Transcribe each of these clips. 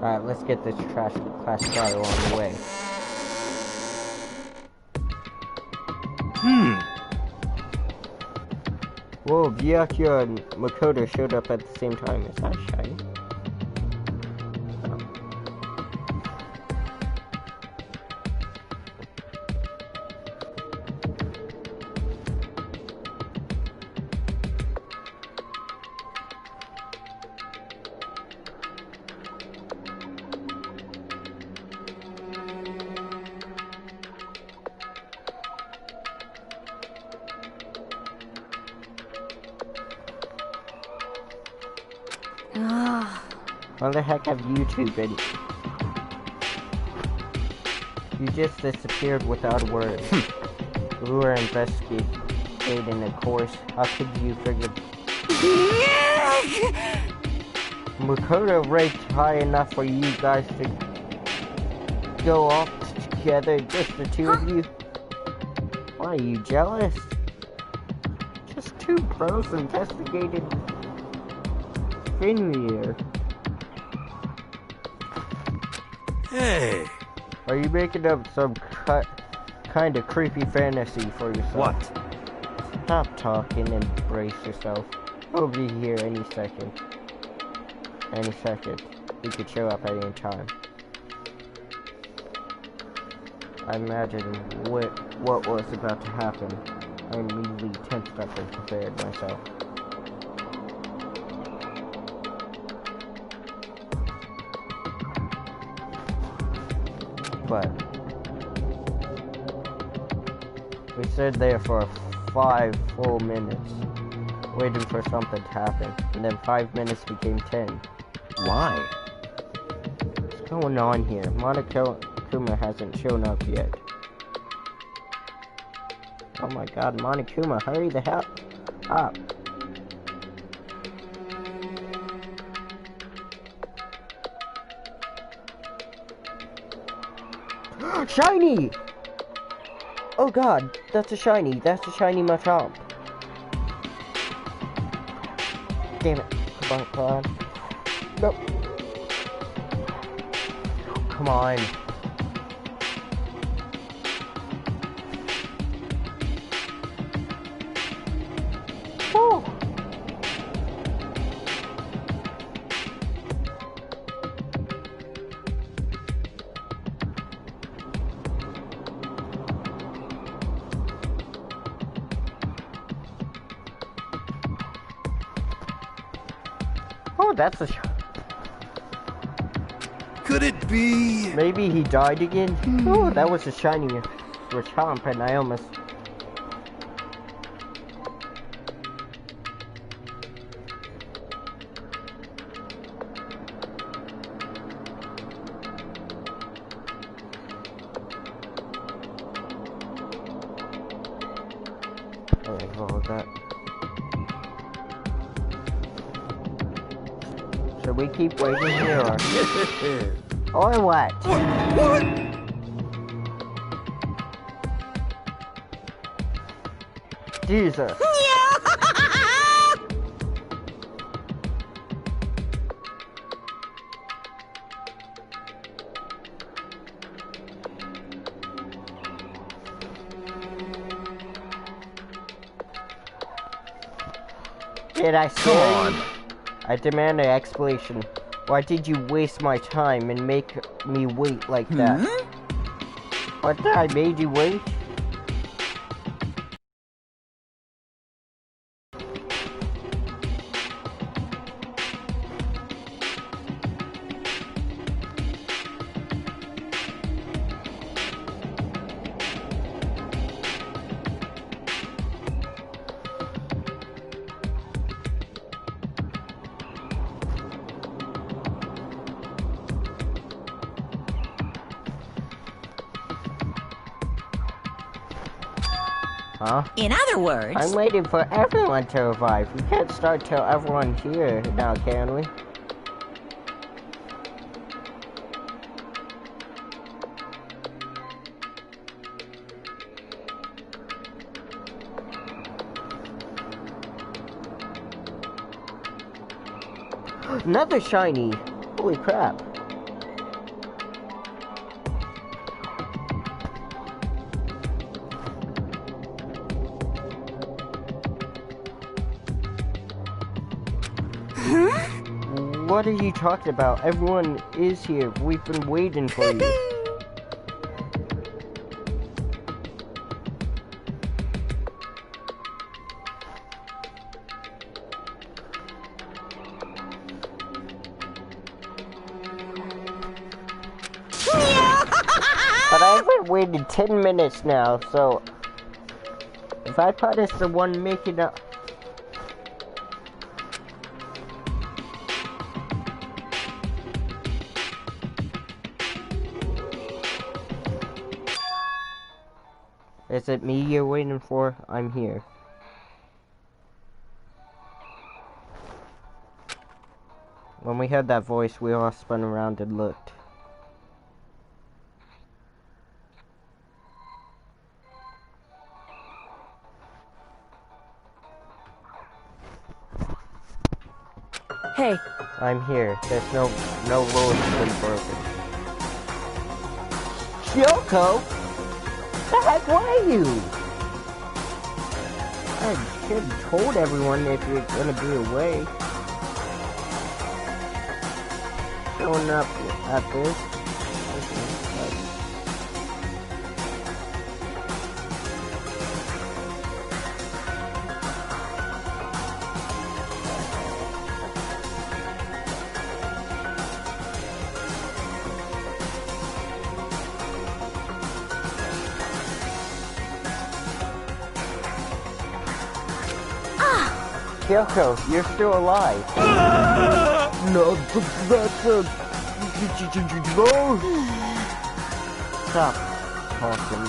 Alright, let's get this trash class started on the way. Whoa, Byakuya and Makoto showed up at the same time. Is that shiny? Why the heck have YouTube been? You just disappeared without a word. We were investigating, of course. How could you figure? Makoto ranked high enough for you guys to go off together, just the two of you? Why, are you jealous? Just two pros investigating Finweir. Hey! Are you making up some kind of creepy fantasy for yourself? What? Stop talking and brace yourself. We'll be here any second. Any second. We could show up at any time. I imagined what was about to happen. I immediately tensed up and prepared myself. But we stood there for 5 full minutes, waiting for something to happen, and then 5 minutes became 10. Why? What's going on here? Monokuma hasn't shown up yet. Oh my god, Monokuma, hurry the hell up! Shiny! Oh god, that's a shiny. That's a shiny Machamp. Damn it. Come on. Nope. Come on. Woo! Oh, that's a Could it be? Maybe he died again? Oh, that was a shiny Machamp, and I almost... Alright, what was that? Should we keep waiting here or what? What? Jesus. Did I scare you? I demand an explanation. Why did you waste my time and make me wait like that? What did I made you wait? Huh? In other words... I'm waiting for everyone to arrive. We can't start till everyone's here now, can we? Another shiny! Holy crap. What are you talking about? Everyone is here. We've been waiting for you. But I've been waiting 10 minutes now, so if I punish the one making up. Is it me you're waiting for? I'm here. When we heard that voice, we all spun around and looked. Hey. I'm here. There's no rules have been broken. Kyoko? The heck were you? I should have told everyone if you're gonna be away. Showing up at this. Kyoko, you're still alive. No, that's a... Stop talking.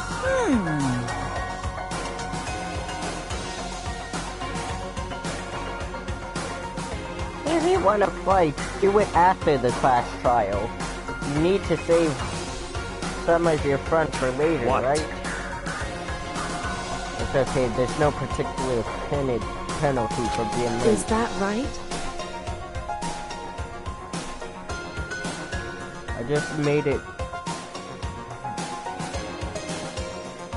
If you want to fight, do it after the class trial. You need to save some of your friends for later, right? It's okay, there's no particular penalty for being late. Is that right? I just made it.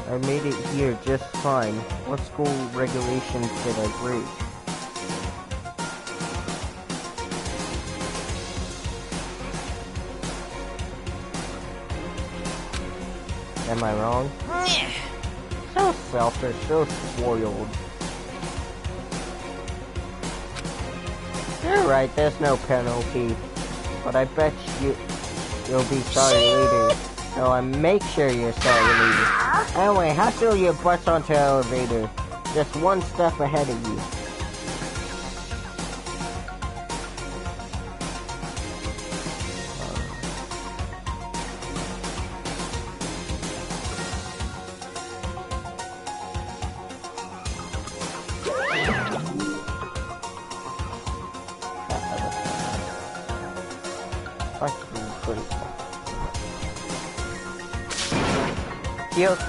I made it here just fine. What school regulations did I break? Am I wrong? So selfish, so spoiled. You're right, there's no penalty. But I bet you'll be sorry later. So I make sure you're sorry later. Anyway, hustle your butts onto the elevator. Just one step ahead of you. Yep.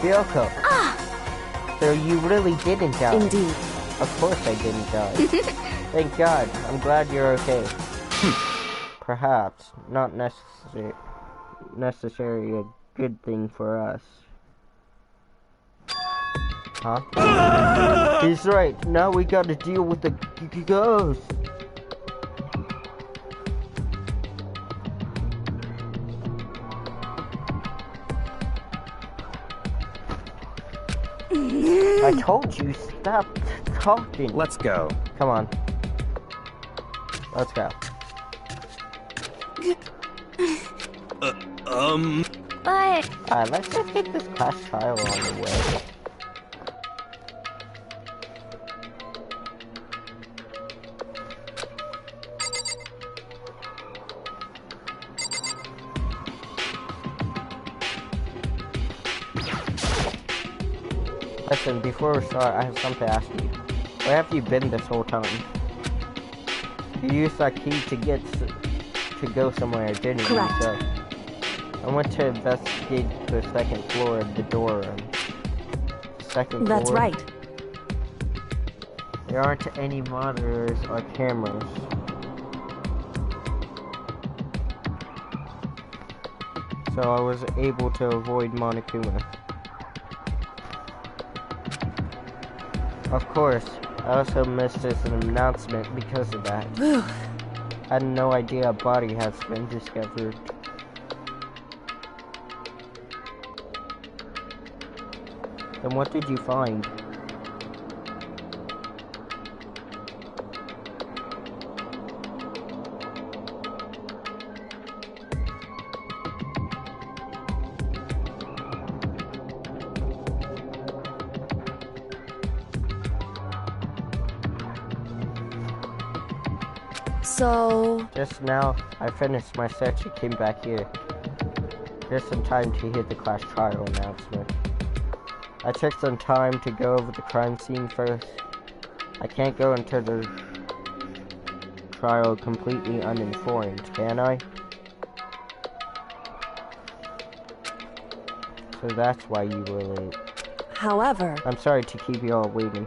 Kyoko. So you really didn't die? Indeed. Of course I didn't die. Thank God. I'm glad you're okay. Perhaps not necessarily a good thing for us. Huh? He's right. Now we gotta deal with the ghost. I told you, stop talking. Let's go. Come on. Let's go. But... Let's just get this class trial on the way. Listen, before we start, I have something to ask you. Where have you been this whole time? You used that key to go somewhere, didn't you? Correct. So, I went to investigate the second floor of the door. Second floor? That's right. There aren't any monitors or cameras. so I was able to avoid Monokuma. Of course, I also missed an announcement because of that. I had no idea a body has been discovered. Then what did you find? So... Just now, I finished my search and came back here. Just in time to hear the class trial announcement. I took some time to go over the crime scene first. I can't go into the trial completely uninformed, can I? So that's why you were late. However... I'm sorry to keep you all waiting.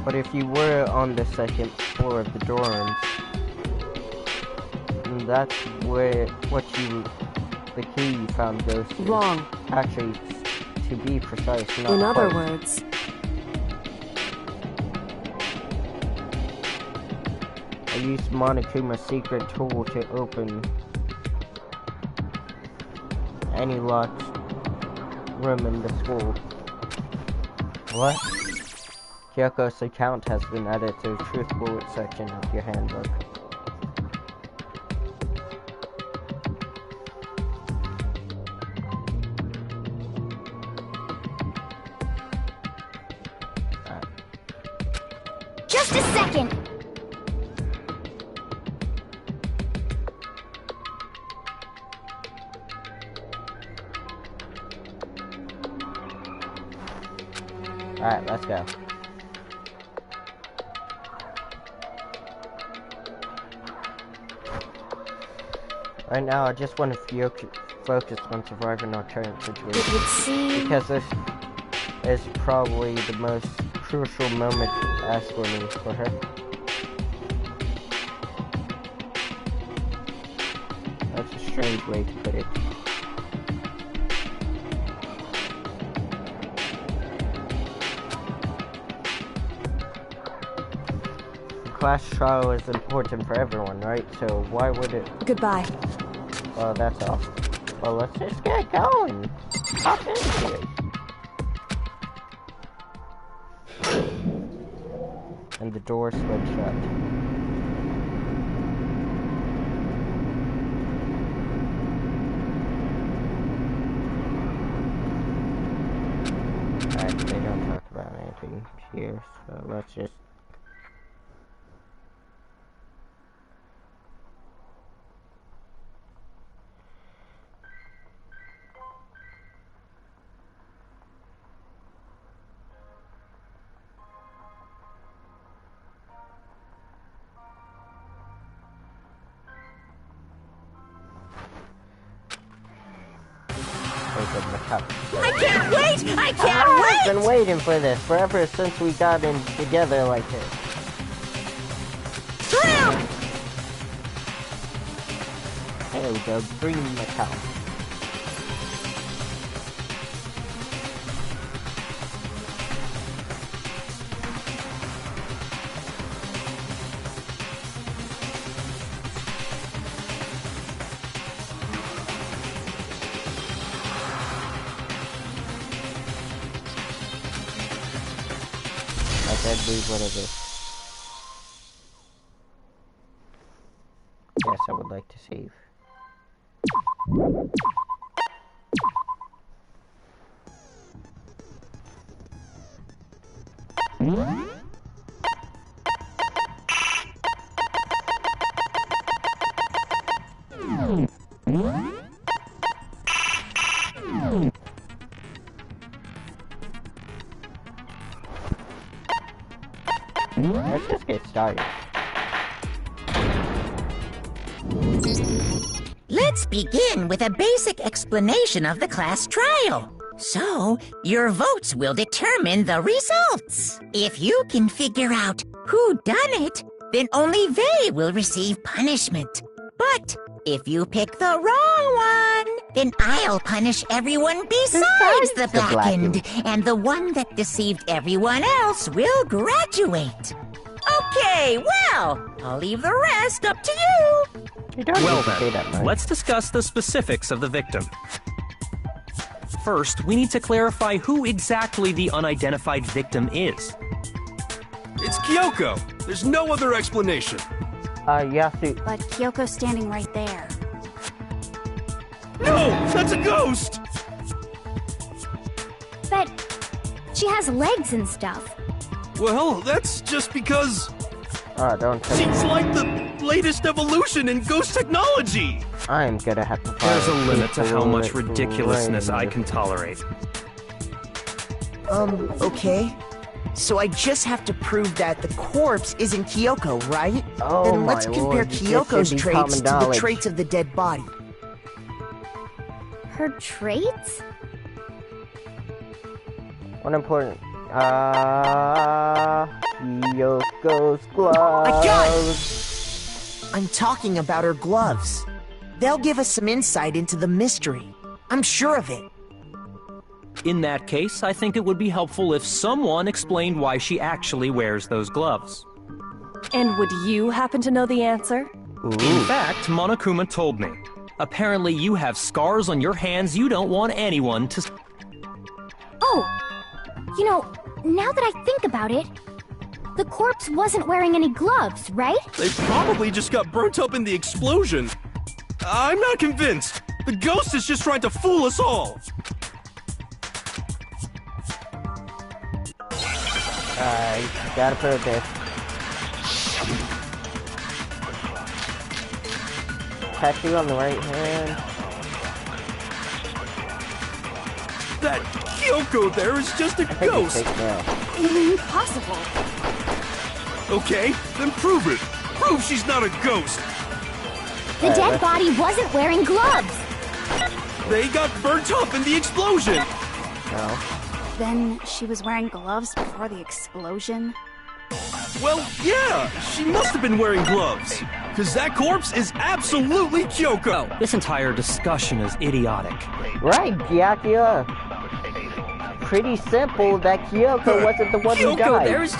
But if you were on the second floor of the dorms, that's where the key you found goes to. Wrong. Actually, to be precise, not In other quite. words... I used Monokuma's secret tool to open any locked room in the school. What? Kyoko's account has been added to the truth bullet section of your handbook. Just a second! Alright, let's go. Right now, I just want to focus on surviving our current situation. It would seem... Because this is probably the most crucial moment as for me, for her. That's a strange way to put it. The class trial is important for everyone, right? So why would it... Goodbye. Well, that's all. Well, let's just get going. Hop into it. And the door slid shut. Alright, they don't talk about anything here, so let's just... I can't wait! I can't I've wait! been waiting for this forever since we got in together like this. Slam! There we go, green Macau. I believe what it is. Yes, I would like to save. Let's just get started. Let's begin with a basic explanation of the class trial. So, your votes will determine the results. If you can figure out who done it, then only they will receive punishment. But If you pick the wrong one, then I'll punish everyone besides the blackened, and the one that deceived everyone else will graduate. Okay, well, I'll leave the rest up to you. You don't Well need to say that then, much. let's discuss the specifics of the victim. First, we need to clarify who exactly the unidentified victim is. It's Kyoko. There's no other explanation. Yasu. But Kyoko's standing right there. No, that's a ghost. But she has legs and stuff. Well, that's just because Don't tell me. she's like the latest evolution in ghost technology. I'm gonna have to find There's a limit to how people much with ridiculousness I brains. can tolerate. Okay. So I just have to prove that the corpse isn't Kyoko, right? Oh Then my let's compare lord, this should Kyoko's be traits common to the knowledge. traits of the dead body. Her traits? One important. Kyoko's gloves. I got it! I'm talking about her gloves. They'll give us some insight into the mystery. I'm sure of it. In that case, I think it would be helpful if someone explained why she actually wears those gloves. And would you happen to know the answer? In fact, Monokuma told me. Apparently you have scars on your hands you don't want anyone to... Oh! You know, now that I think about it, the corpse wasn't wearing any gloves, right? They probably just got burnt up in the explosion. I'm not convinced. The ghost is just trying to fool us all. Gotta prove this. Tattoo on the right hand. That Kyoko there is just a I think it's ghost. fake nail. Impossible. Okay, then prove it. Prove she's not a ghost. The dead body wasn't wearing gloves. They got burnt up in the explosion. No. Then she was wearing gloves before the explosion? Well, yeah, she must have been wearing gloves. Because that corpse is absolutely Kyoko. This entire discussion is idiotic. Right, Gyakya. Pretty simple that Kyoko wasn't the one who Kyoko died. there is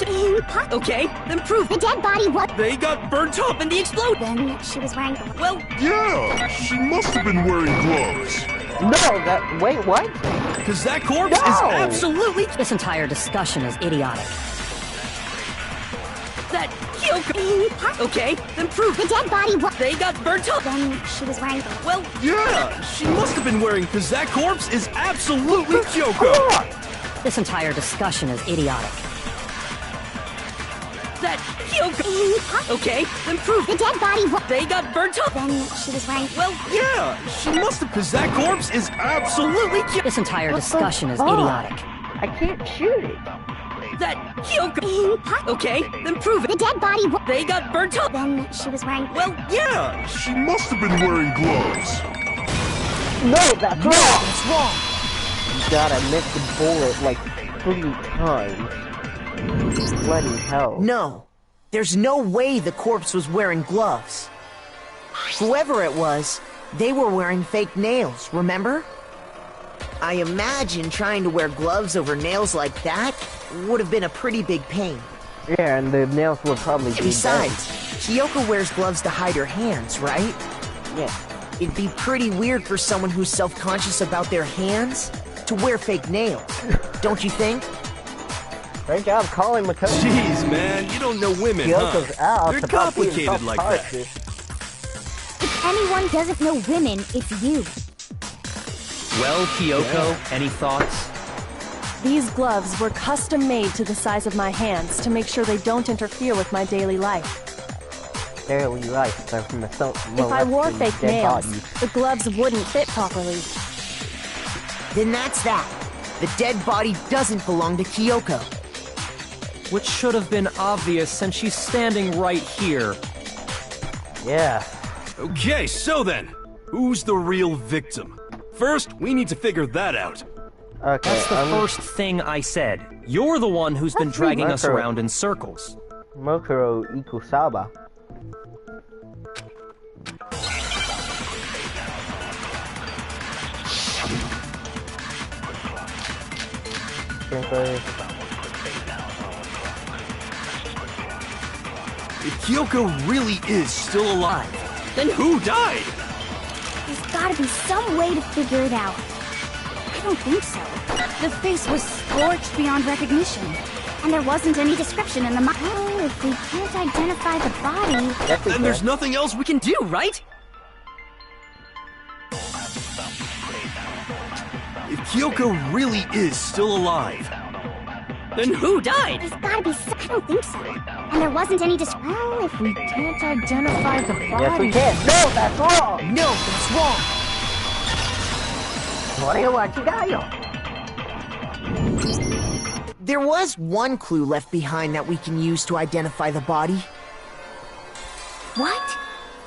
Okay, then prove the dead body was. They got burnt up in the explosion. Then she was wearing gloves. Well, Yeah, she must have been wearing gloves. No, that. Wait, what? because that corpse is No! absolutely... This entire discussion is idiotic. That Kyoko... Okay, then prove The dead body was. they got burnt up. Then she was wearing gloves. Well, yeah, she must have been wearing, because that corpse is absolutely Kyoko. This entire discussion is idiotic. That Kyoko... Okay, then prove The dead body was. they got burnt up. Then she was wearing. Well, yeah, she must have, because that corpse is absolutely Kyoko. This entire What the discussion is fuck? idiotic. I can't shoot it. That Kyoko... Okay, then prove The it. dead body was. They got burnt up. Then she was wearing. Well, yeah, She must have been wearing gloves. No, that's wrong. That's wrong. You gotta miss the bullet like 3 times. Bloody hell. No, there's no way the corpse was wearing gloves. Whoever it was, they were wearing fake nails, remember? I imagine trying to wear gloves over nails like that would have been a pretty big pain. Yeah, and the nails would probably be Besides, Kyoko wears gloves to hide her hands, right? dead. Yeah. It'd be pretty weird for someone who's self-conscious about their hands to wear fake nails, don't you think? Great job calling Makoto. jeez, man, you don't know women, Kyoko's out. They're It's about being complicated like that. self-conscious. If anyone doesn't know women, it's you. Well, Kyoko, any thoughts? These gloves were custom made to the size of my hands to make sure they don't interfere with my daily life. Daily life. They're from the If I wore fake nails, the gloves wouldn't fit properly. Then that's that. The dead body doesn't belong to Kyoko. Which should have been obvious since she's standing right here. Yeah. Okay, so then, who's the real victim? First, we need to figure that out. Okay. That's the first thing I said. You're the one who's been dragging us Mokuro. around in circles. Mokuro Ikusaba. question first. If Kyoko really is still alive, then who died? There's gotta be some way to figure it out. I don't think so. The face was scorched beyond recognition. And there wasn't any description in the Oh, if we can't identify the body... Then there's nothing else we can do, right? If Kyoko really is still alive, then who died? There's gotta be some... I don't think so. And there wasn't any description... Well, if we can't identify the body... Yes, we can. No, that's wrong. No, that's wrong. There was one clue left behind that we can use to identify the body. What?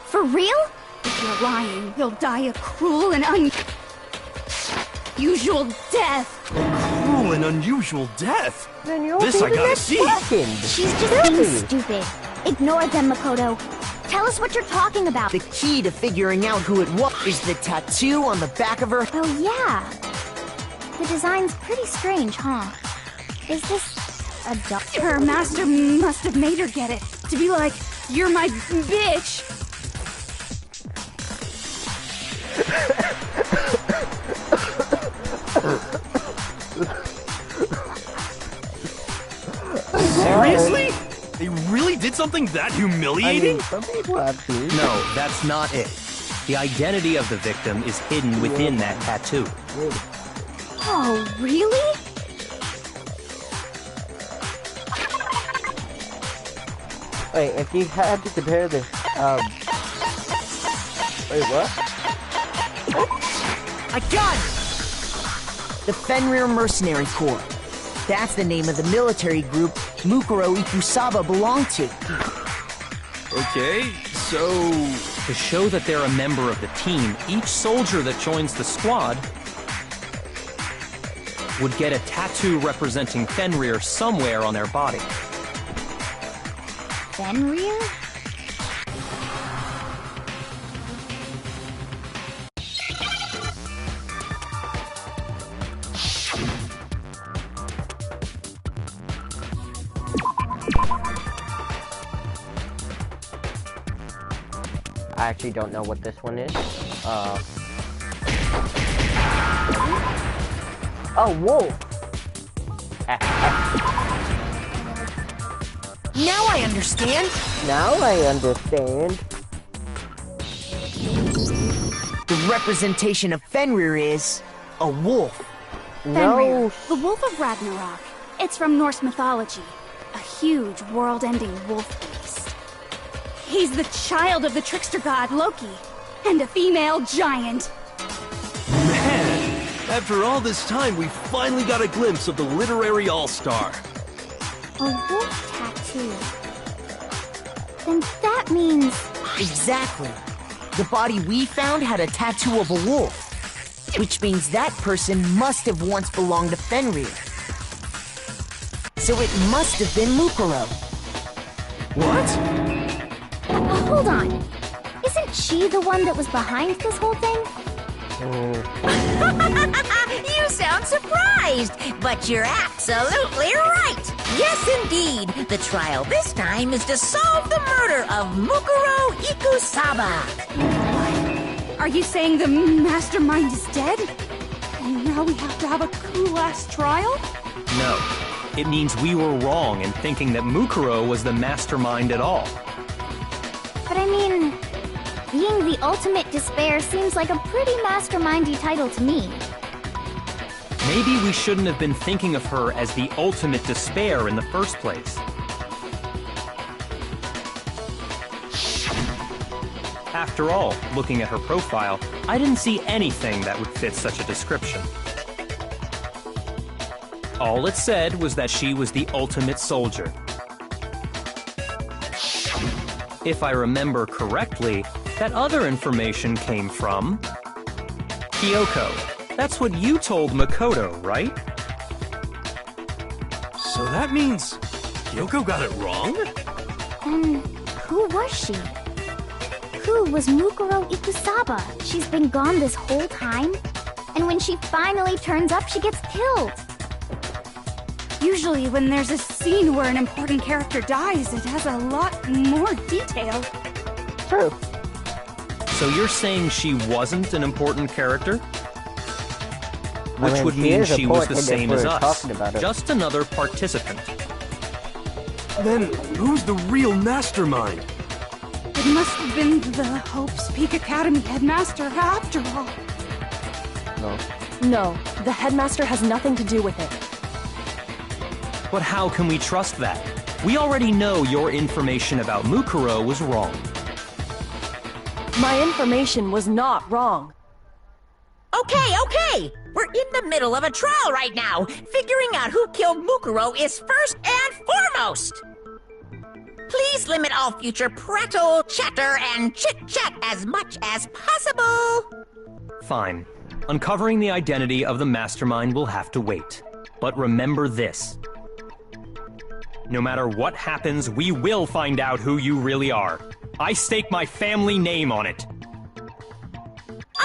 For real? If you're lying, you'll die a cruel and unusual death. Cruel and unusual death? Then you'll This be I the gotta next see. second. She's just being stupid. Ignore them, Makoto. Tell us what you're talking about. The key to figuring out who it was is the tattoo on the back of her. Oh, yeah. The design's pretty strange, huh? Is this a duck? Her master must have made her get it. To be like, you're my bitch. Seriously? They really did something that humiliating? Some people have to. No, that's not it. The identity of the victim is hidden within that tattoo. Oh, really? Wait, if you had to compare this, wait, what? I got it! The Fenrir Mercenary Corps. That's the name of the military group Mukuro Ikusaba belonged to. Okay, so... To show that they're a member of the team, each soldier that joins the squad would get a tattoo representing Fenrir somewhere on their body. Fenrir? I actually don't know what this one is. Oh, wolf! Now I understand. Now I understand. The representation of Fenrir is a wolf. Fenrir, the Wolf of Ragnarok. It's from Norse mythology. A huge, world-ending wolf beast. He's the child of the trickster god Loki, and a female giant. Man, after all this time, we finally got a glimpse of the literary all-star. A wolf tattoo. Then that means... Exactly. The body we found had a tattoo of a wolf. Which means that person must have once belonged to Fenrir. So it must have been Mukuro. What? Hold on. Isn't she the one that was behind this whole thing? You sound surprised, but you're absolutely right. Yes, indeed. The trial this time is to solve the murder of Mukuro Ikusaba. Are you saying the mastermind is dead? And now we have to have a cool-ass trial? No. It means we were wrong in thinking that Mukuro was the mastermind at all. But I mean, being the ultimate despair seems like a pretty mastermindy title to me. Maybe we shouldn't have been thinking of her as the ultimate despair in the first place. After all, looking at her profile, I didn't see anything that would fit such a description. All it said was that she was the ultimate soldier. If I remember correctly, that other information came from... Kyoko. That's what you told Makoto, right? So that means Kyoko got it wrong? And who was she? Who was Mukuro Ikusaba? She's been gone this whole time? And when she finally turns up, she gets killed. Usually when there's a scene where an important character dies, it has a lot more detail. True. So you're saying she wasn't an important character? Which I mean, would she mean is she was the important if same we're as us. talking about her. Just another participant. Then who's the real mastermind? It must have been the Hope's Peak Academy headmaster after all. No. No, the headmaster has nothing to do with it. But how can we trust that? We already know your information about Mukuro was wrong. My information was not wrong. Okay. We're in the middle of a trial right now. Figuring out who killed Mukuro is first and foremost. Please limit all future prattle, chatter, and chit-chat as much as possible. Fine. Uncovering the identity of the mastermind will have to wait. But remember this. No matter what happens, we will find out who you really are. I stake my family name on it.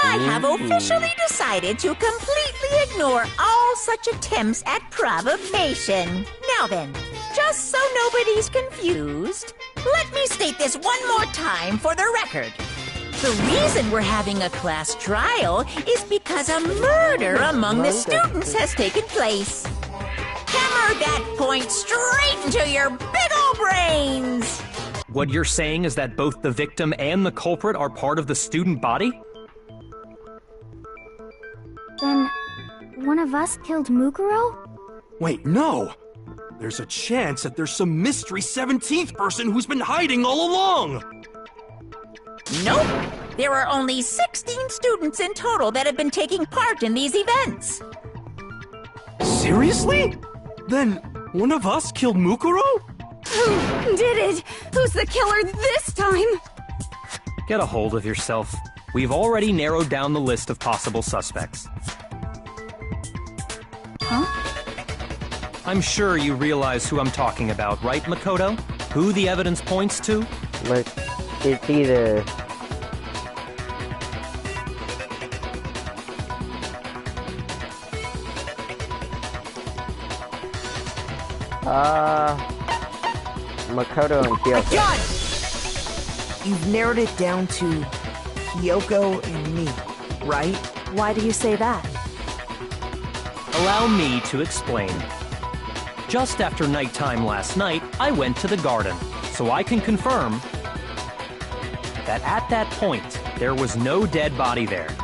I have officially decided to completely ignore all such attempts at provocation. Now then, just so nobody's confused, let me state this one more time for the record. The reason we're having a class trial is because a murder among the students has taken place. Hammer that point straight into your big ol' brains! What you're saying is that both the victim and the culprit are part of the student body? Then, one of us killed Mukuro? Wait, no! There's a chance that there's some mystery 17th person who's been hiding all along! Nope! There are only 16 students in total that have been taking part in these events. Seriously? Then, one of us killed Mukuro? Who did it? Who's the killer this time? Get a hold of yourself. We've already narrowed down the list of possible suspects. Huh? I'm sure you realize who I'm talking about, right, Makoto? Who the evidence points to? Look, it's either... Makoto and Kyoko. Done! You've narrowed it down to Kyoko and me, right? Why do you say that? Allow me to explain. Just after nighttime last night, I went to the garden, so I can confirm that at that point, there was no dead body there.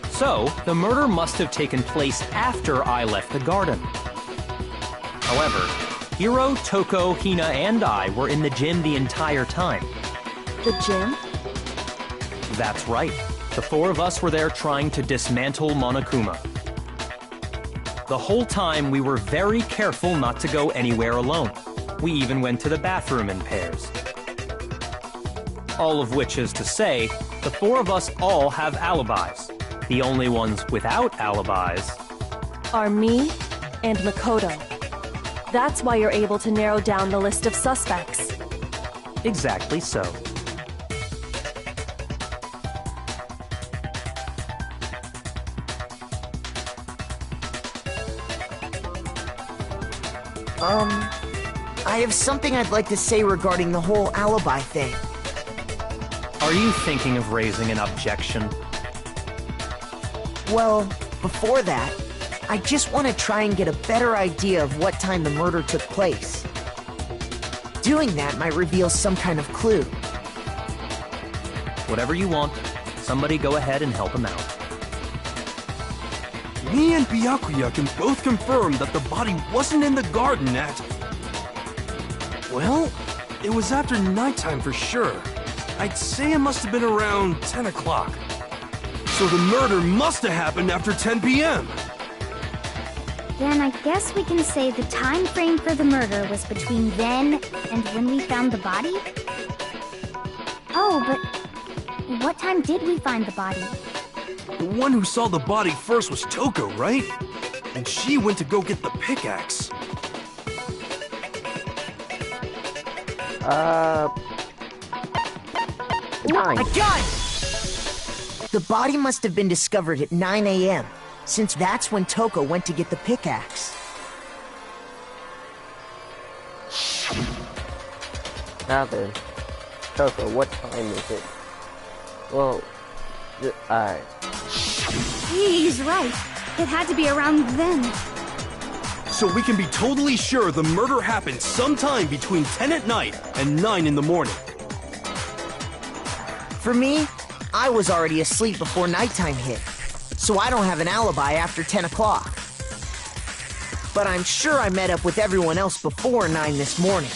So, the murder must have taken place after I left the garden. However, Hiro, Toko, Hina, and I were in the gym the entire time. The gym? That's right. The four of us were there trying to dismantle Monokuma. The whole time, we were very careful not to go anywhere alone. We even went to the bathroom in pairs. All of which is to say, the four of us all have alibis. The only ones without alibis Are me and Makoto. That's why you're able to narrow down the list of suspects. Exactly so. I have something I'd like to say regarding the whole alibi thing. Are you thinking of raising an objection? Well, before that, I just want to try and get a better idea of what time the murder took place. Doing that might reveal some kind of clue. Whatever you want. Somebody go ahead and help him out. Me and Byakuya can both confirm that the body wasn't in the garden at... Well, it was after nighttime for sure. I'd say it must have been around 10 o'clock. So the murder must have happened after 10 p.m. Then I guess we can say the time frame for the murder was between then and when we found the body? Oh, but what time did we find the body? The one who saw the body first was Toko, right? And she went to go get the pickaxe. 9. The body must have been discovered at 9 a.m., since that's when Toko went to get the pickaxe. happened. Coco, what time is it? Well, alright. He's right. It had to be around then. So we can be totally sure the murder happened sometime between 10 at night and 9 in the morning. For me, I was already asleep before nighttime hit, so I don't have an alibi after 10 o'clock. But I'm sure I met up with everyone else before 9 this morning.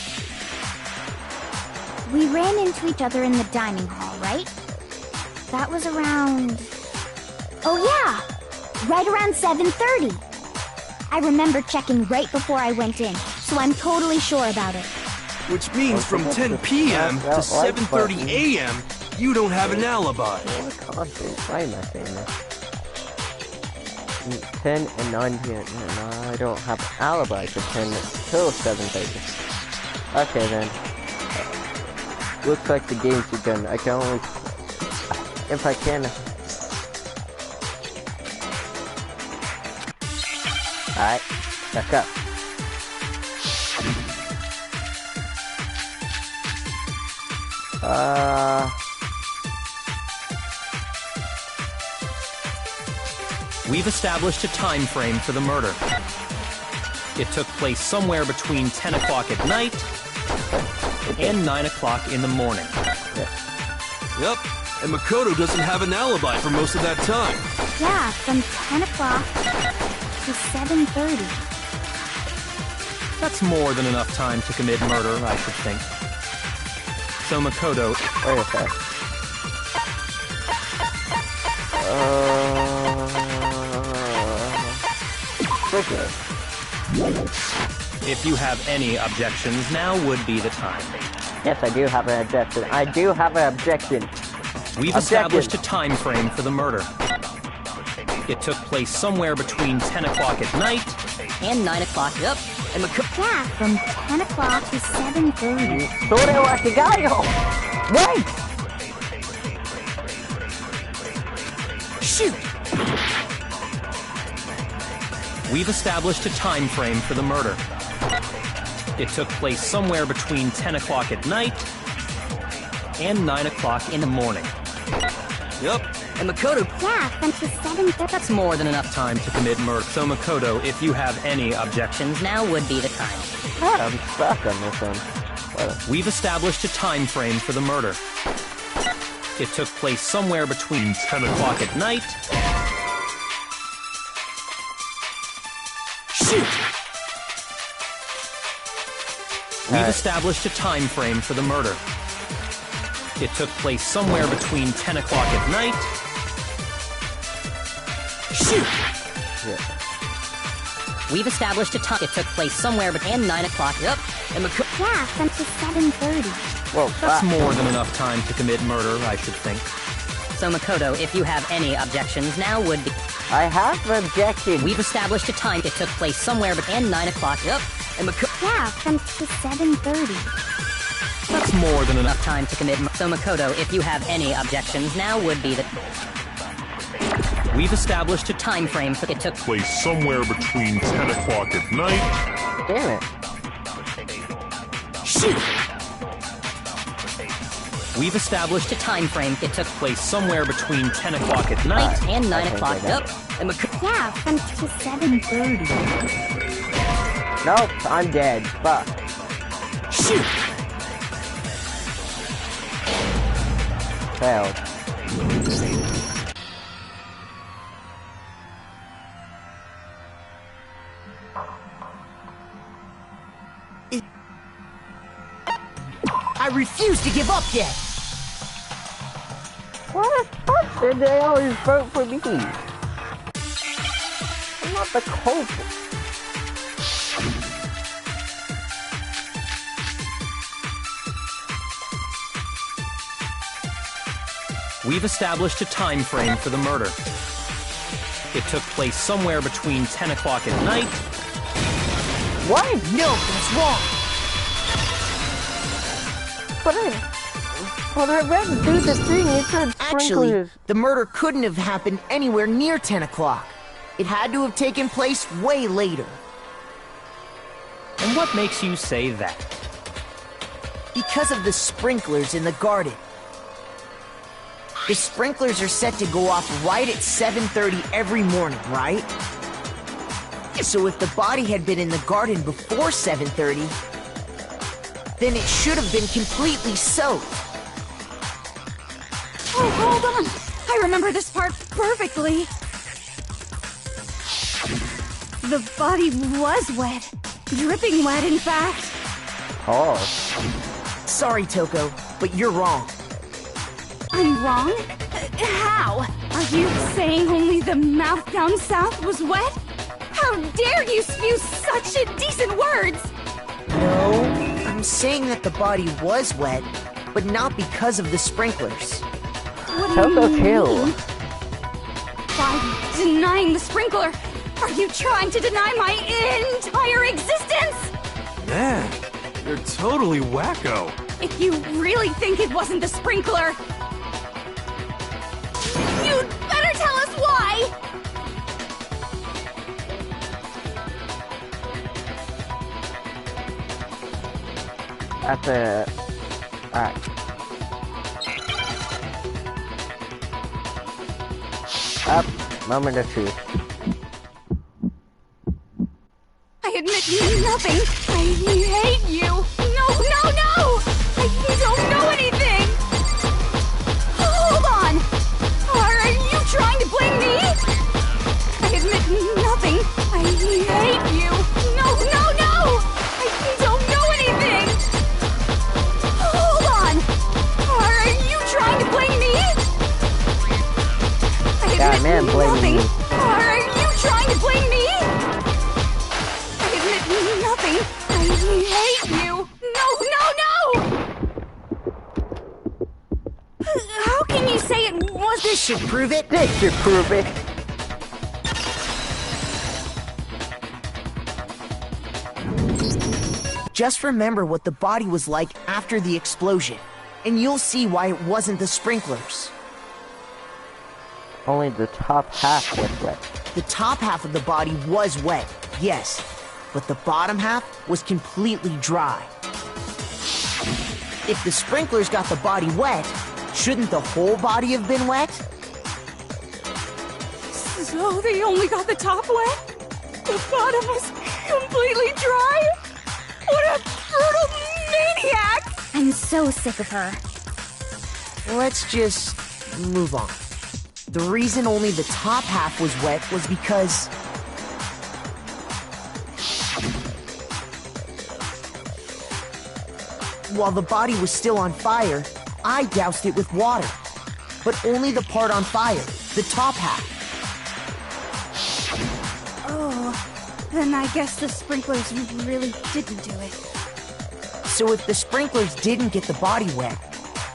We ran into each other in the dining hall, right? That was around... Oh yeah! Right around 7:30. I remember checking right before I went in, so I'm totally sure about it. Which means from 10 p.m. to 7:30 a.m., you don't have an alibi. Why am I saying this? 10 and 9 p.m. No, I don't have an alibi for 10 till 7:30. Okay then. Looks like the game's begun. I can only... If I can... Alright, back up. We've established a time frame for the murder. It took place somewhere between 10 o'clock at night and 9 o'clock in the morning. Yep, and Makoto doesn't have an alibi for most of that time. Yeah, from 10 o'clock to 7:30. That's more than enough time to commit murder, I should think. So Makoto... Wait a sec. If you have any objections, now would be the time. Yes, I do have an objection. I do have an objection. We've established a time frame for the murder. It took place somewhere between 10 o'clock at night and 9 o'clock. Yep. And yeah, from 10 o'clock to 7:30. Wait! Shoot! We've established a time frame for the murder. It took place somewhere between 10 o'clock at night and 9 o'clock in the morning. Yep. And Makoto... Yeah, from to 7:30. That's more than enough time. To commit murder. So Makoto, if you have any objections, Now would be the time. I'm stuck on this one. We've established a time frame for the murder. It took place somewhere between 10 o'clock at night... Shoot! We've established a time frame for the murder. It took place somewhere between 10 o'clock at night... Shoot! We've established a time. It took place somewhere between 9 o'clock. Yep. And Makoto... Yeah, from to 7:30. Whoa, That's more than enough time to commit murder, I should think. So Makoto, if you have any objections, now would be... I have an objection. We've established a time. It took place somewhere between 9 o'clock. Yep. And Makoto... Yeah, from to 7:30. That's more than enough. Enough time to commit... So Makoto, if you have any objections, now would be the... We've established a Time frame for... It took... Place somewhere between 10 o'clock at night. Damn it. Shoot! We've established A time frame. It took... place somewhere between 10 o'clock at night And 9 Okay, o'clock. I got Yep. And Makoto... Yeah, from to 7:30. Nope, I'm dead. Fuck. Shoot! Failed. I refuse to give up yet! What the fuck did they always vote for me? I'm not the culprit. We've established a time frame for the murder. It took place somewhere between 10 o'clock at night... What? No, that's wrong! But I read through the thing, it said Actually, sprinklers. the murder couldn't have happened anywhere near 10 o'clock. It had to have taken place way later. And what makes you say that? Because of the sprinklers in the garden. The sprinklers are set to go off right at 7:30 every morning, right? So if the body had been in the garden before 7:30, then it should have been completely soaked. Oh, hold on! I remember this part perfectly. The body was wet. Dripping wet, in fact. Oh. Sorry, Toko, but you're wrong. I'm wrong? How? Are you saying only the mouth down south was wet? How dare you spew such indecent words! No, I'm saying that the body was wet, but not because of the sprinklers. What do Toko, you chill. mean? By denying the sprinkler, are you trying to deny my entire existence? Man, you're totally wacko. If you really think it wasn't the sprinkler, you'd better tell us why! At the... Alright. Up. Moment of truth. I admit nothing. I hate you. No, no, no! I don't know anything! Hold on! Are you trying to blame me? I admit nothing. I hate you. No, no, no! I don't know anything! Hold on! Are you trying to blame me? I Yeah, admit man, blaming nothing. you. Are you trying to blame me? I admit nothing. I hate you. No, no, no! How can you say it was This should prove it. This should prove it. Just remember what the body was like after the explosion, and you'll see why it wasn't the sprinklers. Only the top half was wet. The top half of the body was wet, yes, but the bottom half was completely dry. If the sprinklers got the body wet, shouldn't the whole body have been wet? So they only got the top wet? The bottom was completely dry? What a brutal maniac! I'm so sick of her. Let's just move on. The reason only the top half was wet was because... while the body was still on fire, I doused it with water. But only the part on fire, the top half. Oh, then I guess the sprinklers really didn't do it. So if the sprinklers didn't get the body wet,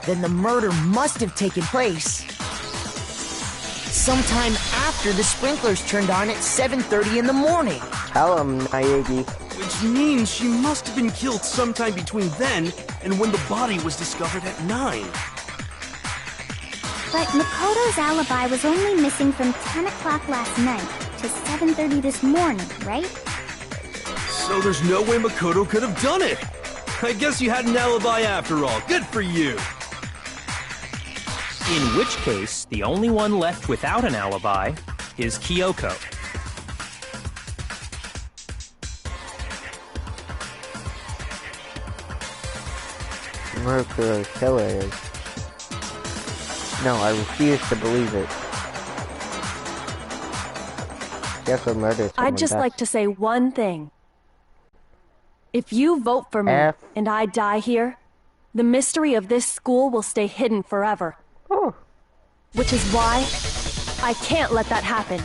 then the murder must have taken place sometime after the sprinklers turned on at 7:30 in the morning. Tell him, Naegi. Which means she must have been killed sometime between then and when the body was discovered at 9. But Makoto's alibi was only missing from 10 o'clock last night to 7:30 this morning, right? So there's no way Makoto could have done it. I guess you had an alibi after all. Good for you. In which case, the only one left without an alibi is Kyoko. Murder killer is. No, I refuse to believe it. Kyoko murdered someone. I'd just like to say one thing. If you vote for me and I die here, the mystery of this school will stay hidden forever. Oh. Which is why I can't let that happen.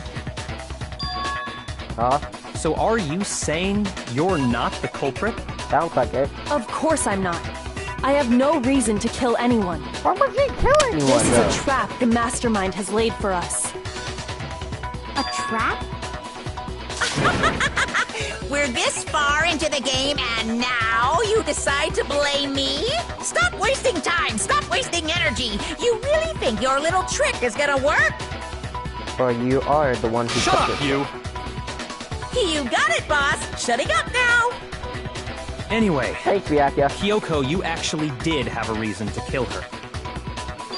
Huh? So are you saying you're not the culprit? Sounds like it. Of course I'm not. I have no reason to kill anyone. Why would he kill anyone, This is though? a trap the mastermind has laid for us. A trap? We're this far into the game and now you decide to blame me? Stop wasting time! Stop wasting energy! You really think your little trick is gonna work? Or you are the one who Shut took up, it. you! You got it, boss! Shutting up now! Anyway, Thanks, Byakuya. Kyoko, you actually did have a reason to kill her.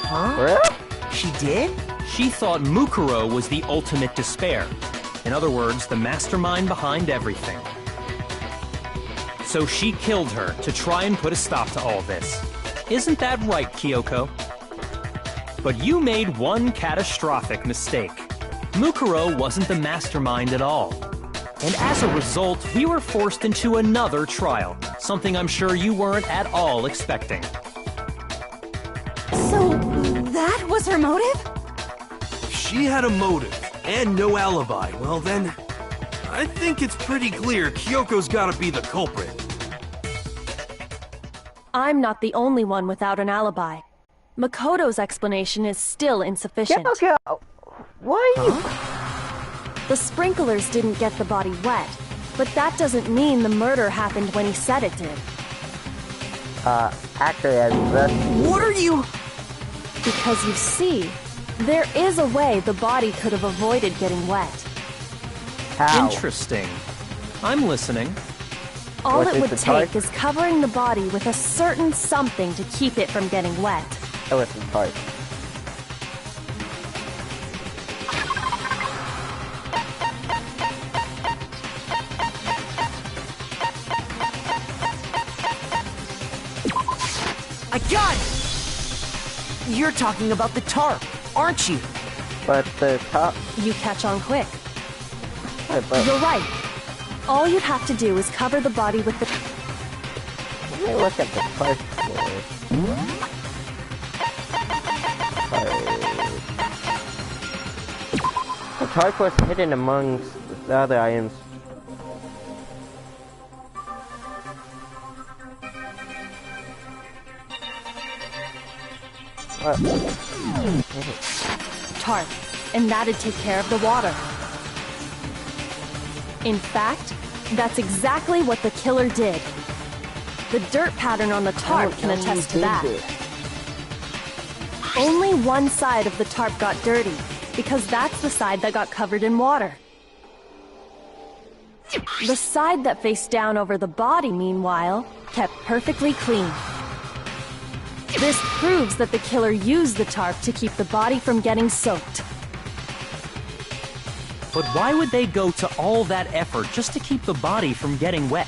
Huh? Really? She did? She thought Mukuro was the ultimate despair. In other words, the mastermind behind everything. So she killed her to try and put a stop to all this. Isn't that right, Kyoko? But you made one catastrophic mistake. Mukuro wasn't the mastermind at all. And as a result, we were forced into another trial, something I'm sure you weren't at all expecting. So, that was her motive? If she had a motive and no alibi, well then, I think it's pretty clear Kyoko's gotta be the culprit. I'm not the only one without an alibi. Makoto's explanation is still insufficient. Okay. Why are you... The sprinklers didn't get the body wet, but that doesn't mean the murder happened when he said it did. Actually, What are you... Because you see, there is a way the body could have avoided getting wet. How? Interesting. I'm listening. All What it is would the take type? is covering the body with a certain something to keep it from getting wet. Oh, it's the part. I got it! You're talking about the tarp, aren't you? But the top... You catch on quick. But You're right. All you'd have to do is cover the body with the... let me look at the part The tarp was hidden amongst the other items. tarp, and that'd take care of the water. In fact, that's exactly what the killer did. The dirt pattern on the tarp can attest to that. Only one side of the tarp got dirty, because that's the side that got covered in water. The side that faced down over the body, meanwhile, kept perfectly clean. This proves that the killer used the tarp to keep the body from getting soaked. But why would they go to all that effort just to keep the body from getting wet?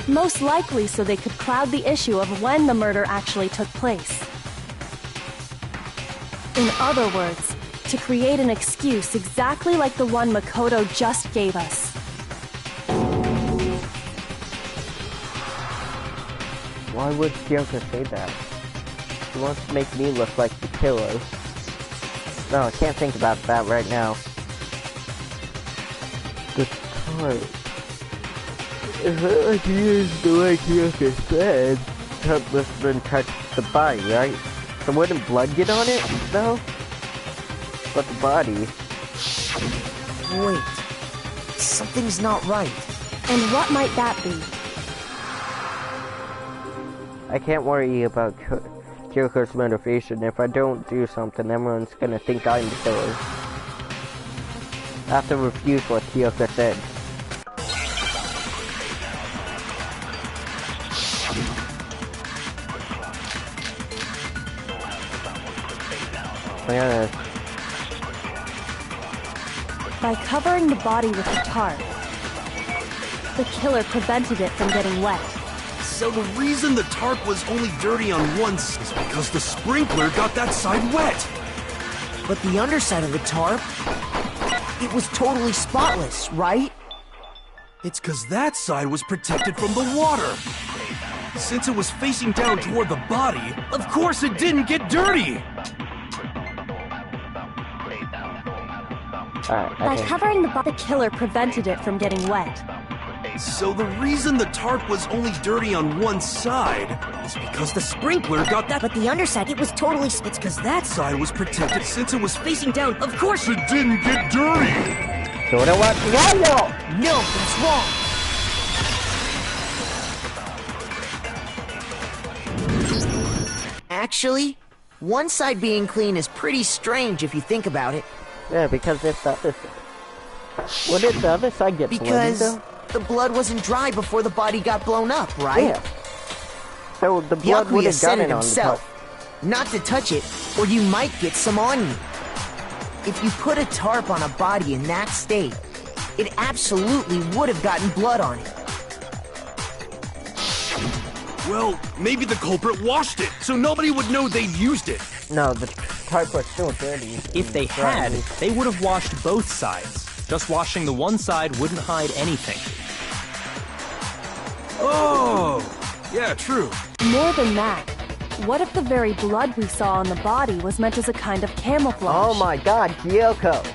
Most likely so they could cloud the issue of when the murder actually took place. In other words, to create an excuse exactly like the one Makoto just gave us. Why would Kyoko say that? She wants to make me look like the killer. No, I can't think about that right now. The tarp. If it was used the way Kyoko said, the tarp must have been touched the body, right? So wouldn't blood get on it, though? But the body... Wait. Something's not right. And what might that be? I can't worry about Kyoko's motivation. If I don't do something, everyone's gonna think I'm the killer. I have to refuse what Kyoko said. Yeah. By covering the body with the tarp, the killer prevented it from getting wet. So the reason the tarp was only dirty on one side is because the sprinkler got that side wet. But the underside of the tarp, it was totally spotless, right? It's because that side was protected from the water. Since it was facing down toward the body, of course it didn't get dirty. By covering the killer prevented it from getting wet. So the reason the tarp was only dirty on one side is because the sprinkler got that. But the underside, it was totally... It's because that side was protected since it was facing down. Of course it didn't get dirty. So what I want to know? No, that's wrong. Actually, one side being clean is pretty strange if you think about it. Yeah, because if the other side... What if the other side gets bloody, Because though? the blood wasn't dry before the body got blown up, right? Yeah. So the blood would Byakuya have said gotten it on the himself. Not to touch it, or you might get some on you. If you put a tarp on a body in that state, it absolutely would have gotten blood on it. Well, maybe the culprit washed it, so nobody would know they'd used it. No, the tarp was still dirty. If they had, they would have washed both sides. Just washing the one side wouldn't hide anything. Oh, yeah, true. More than that, what if the very blood we saw on the body was meant as a kind of camouflage? Oh my god, Kyoko!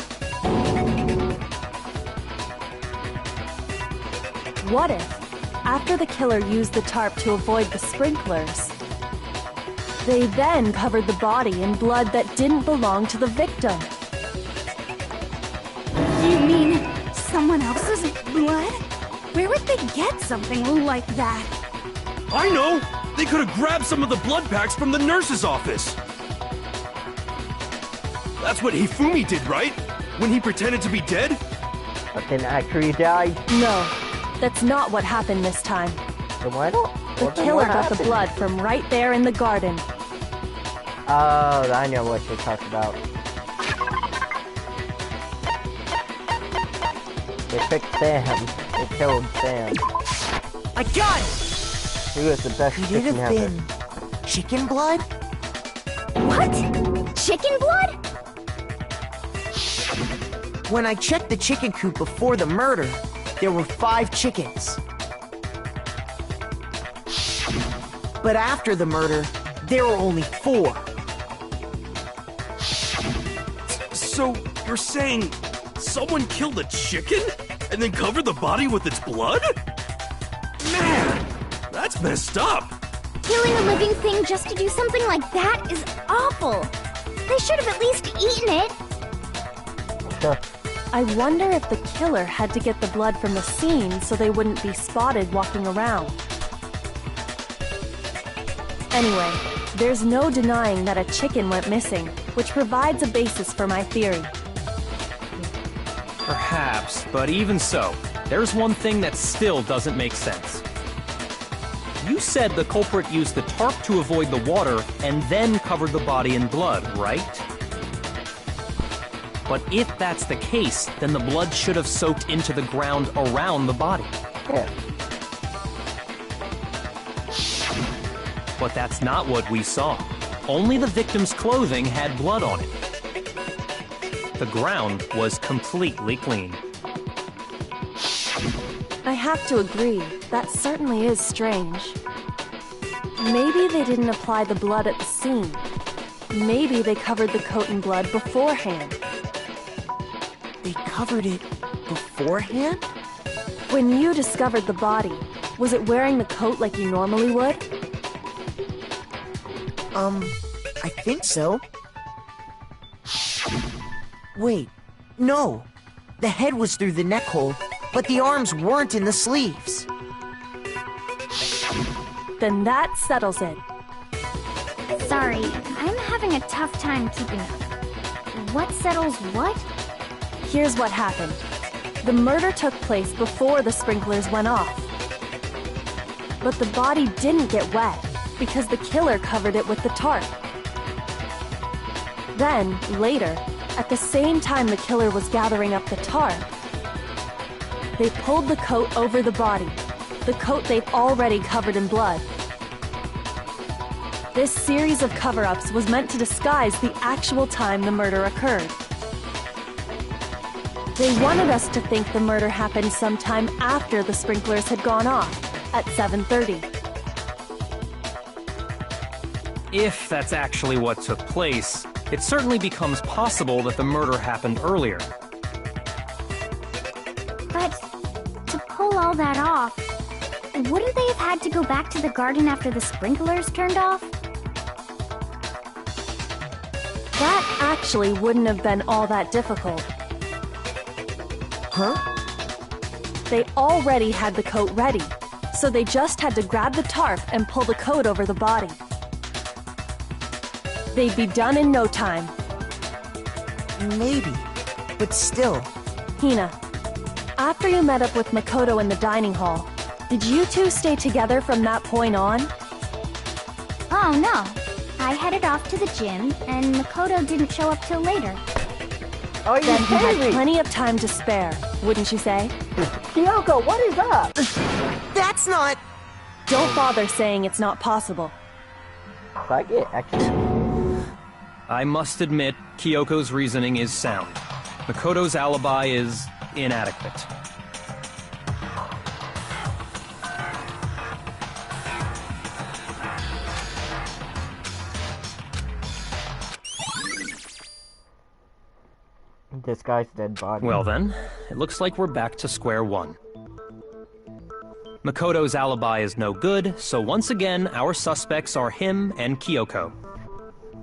What if, after the killer used the tarp to avoid the sprinklers, they then covered the body in blood that didn't belong to the victim? You mean someone else's blood? Where would they get something like that? I know! They could have grabbed some of the blood packs from the nurse's office. That's what Hifumi did, right? When he pretended to be dead? But then actually died. No, that's not what happened this time. So why not? The killer got the blood from right there in the garden. Oh, I know what you're talking about. They picked Sam. They killed Sam. I got it! He was the best Could it chicken have ever. been chicken blood? What? Chicken blood? When I checked the chicken coop before the murder, there were 5 chickens. But after the murder, there were only 4. So, you're saying someone killed a chicken and then covered the body with its blood? Man, that's messed up. Killing a living thing just to do something like that is awful. They should have at least eaten it. I wonder if the killer had to get the blood from the scene so they wouldn't be spotted walking around. Anyway, there's no denying that a chicken went missing, which provides a basis for my theory. Perhaps, but even so, there's one thing that still doesn't make sense. You said the culprit used the tarp to avoid the water and then covered the body in blood, right? But if that's the case, then the blood should have soaked into the ground around the body. Yeah. But that's not what we saw. Only the victim's clothing had blood on it. The ground was completely clean. I have to agree, that certainly is strange. Maybe they didn't apply the blood at the scene. Maybe they covered the coat in blood beforehand. They covered it beforehand? When you discovered the body, was it wearing the coat like you normally would? I think so. Wait, no. The head was through the neck hole, but the arms weren't in the sleeves. Then that settles it. Sorry, I'm having a tough time keeping up. What settles what? Here's what happened. The murder took place before the sprinklers went off. But the body didn't get wet because the killer covered it with the tarp. Then, later, at the same time the killer was gathering up the tarp, they pulled the coat over the body, the coat they'd already covered in blood. This series of cover-ups was meant to disguise the actual time the murder occurred. They wanted us to think the murder happened sometime after the sprinklers had gone off, at 7:30. If that's actually what took place, it certainly becomes possible that the murder happened earlier. But to pull all that off, wouldn't they have had to go back to the garden after the sprinklers turned off? That actually wouldn't have been all that difficult. Huh? They already had the coat ready, so they just had to grab the tarp and pull the coat over the body. They'd be done in no time. Maybe, but still. Hina, After you met up with Makoto in the dining hall, did you two stay together from that point on? Oh no. I headed off to the gym, and Makoto didn't show up till later. Oh, you Then he had kidding me? plenty of time to spare, wouldn't you say? Kyoko, what is up? That's not... Don't bother saying it's not possible. Like it, actually. I must admit, Kyoko's reasoning is sound. Makoto's alibi is inadequate. This guy's dead body. Well then, it looks like we're back to square one. Makoto's alibi is no good, so once again, our suspects are him and Kyoko.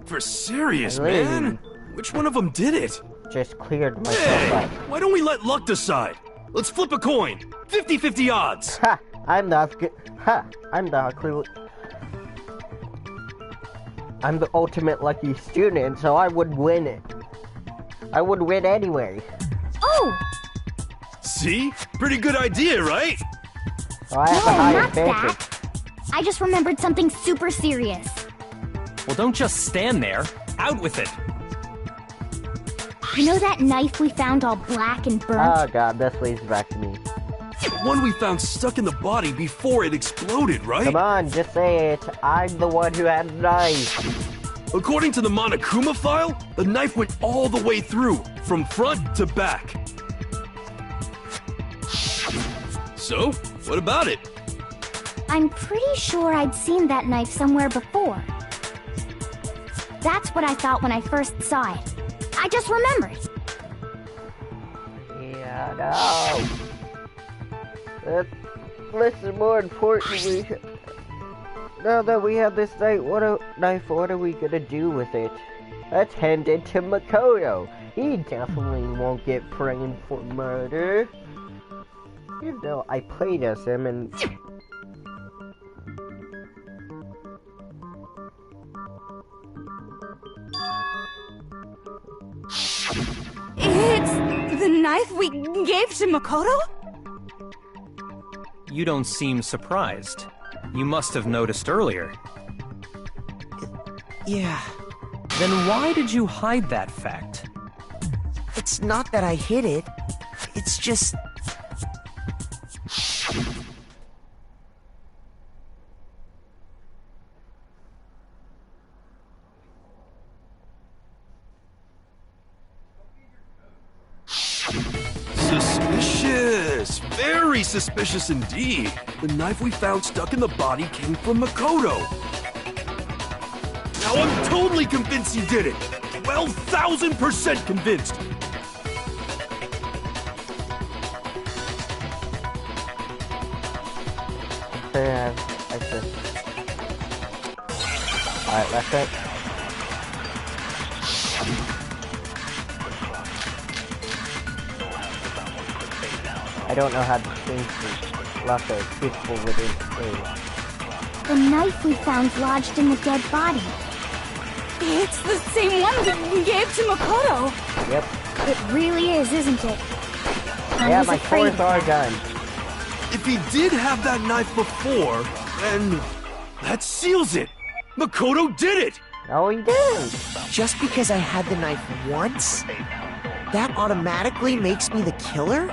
For serious, Really? man? Which one of them did it? Just cleared myself Hey, up. why don't we let luck decide? Let's flip a coin. 50-50 odds. Ha! I'm the clue. I'm the ultimate lucky student, so I would win it. I would win anyway. Oh! See? Pretty good idea, right? So I have a No, high not advantage. that. I just remembered something super serious. Well, don't just stand there. Out with it. You know that knife we found all black and burnt? Oh god, this leads back to me. The one we found stuck in the body before it exploded, right? Come on, just say it. I'm the one who had the knife. According to the Monokuma file, the knife went all the way through, from front to back. So, what about it? I'm pretty sure I'd seen that knife somewhere before. That's what I thought when I first saw it. I just remembered. Yeah, no. Listen, more importantly, now that we have this knife, what are we gonna do with it? Let's hand it to Makoto. He definitely won't get framed for murder. You know, I played as him and... It's the knife we gave to Makoto? You don't seem surprised. You must have noticed earlier. Yeah, Then why did you hide that fact? it's not that I hid it. It's just... Suspicious! Very suspicious indeed. The knife we found stuck in the body came from Makoto. Now I'm totally convinced he did it. 12,000% convinced. I said... Alright, that's it. I don't know how to change the locker peaceful within space. The knife we found lodged in the dead body. It's the same one we gave to Makoto. Yep. It really is, isn't it? I Yeah, was my afraid cores of are that. done. If he did have that knife before, then that seals it. Makoto did it. No, he didn't. Just because I had the knife once? That automatically makes me the killer?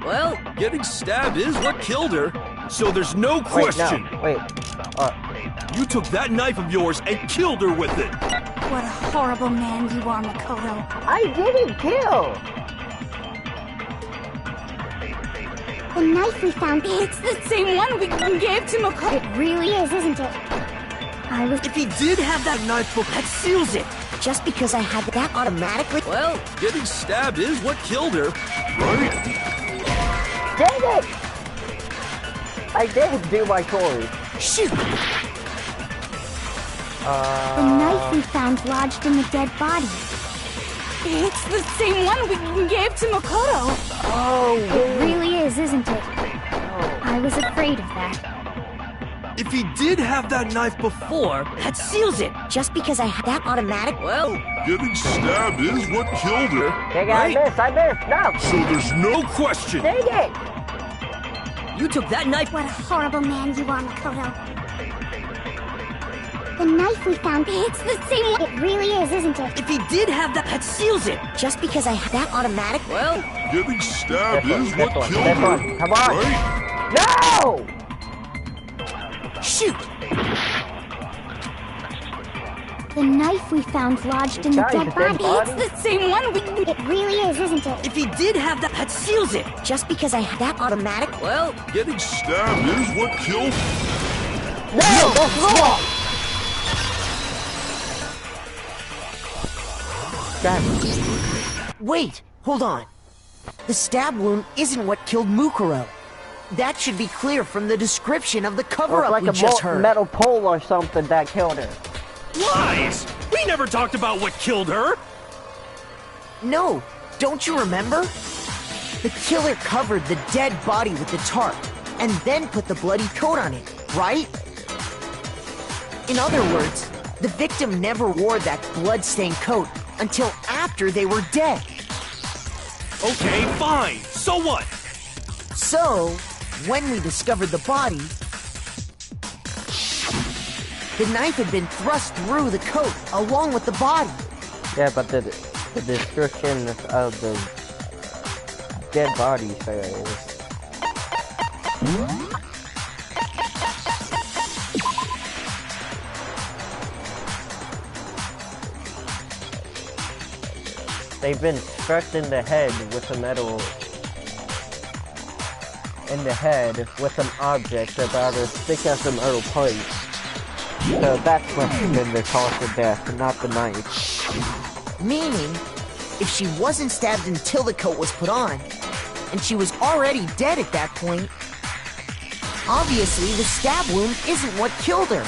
Well, getting stabbed is what killed her. So there's no question. Wait, no, wait. You took that knife of yours and killed her with it. What a horrible man you are, Makoto. I didn't kill! The knife we found, It's the same one we gave to Makoto. it really is, isn't it? I was If he did have that knife before, that seals it. Just because I had that automatically... Well, getting stabbed is what killed her, right? Dang it! I didn't do my chores. Shoot! the knife we found lodged in the dead body. It's the same one we gave to Makoto. Oh, It really is, isn't it? I was afraid of that. If he did have that knife before, That seals it. Just because I had that automatic... Well, Getting stabbed is what killed her. Dang it, Right. I missed! No! So there's no question. Dang it! you took that knife. What a horrible man you are, Makoto. The knife we found, it's the same one. It really is, isn't it? If he did have that seals it. Just because I had that automatic... Well, Getting stabbed This is one, what this killed one, her. this one. Come on. Right? No! Shoot! The knife we found lodged in the Guys, dead the dead body. body? It's the same one we... It really is, isn't it? if he did have that seals it. Just because I had that automatic... Well, Getting stabbed is what killed her. No! That's wrong! Wait, hold on. The stab wound isn't what killed Mukuro. That should be clear from the description of the cover-up Like we a just heard. metal pole or something that killed her. Lies! We never talked about what killed her. No, don't you remember? The killer covered the dead body with the tarp, and then put the bloody coat on it, right? In other words, the victim never wore that blood-stained coat until after they were dead. Okay, fine. So what? So, when we discovered the body, the knife had been thrust through the coat along with the body. Yeah, but the description of the dead body says... They've been struck in the head with a metal... in the head with an object about as thick as a metal pipe. So that's what has been the cause of death, not the knife. Meaning, if she wasn't stabbed until the coat was put on, and she was already dead at that point, obviously the stab wound isn't what killed her.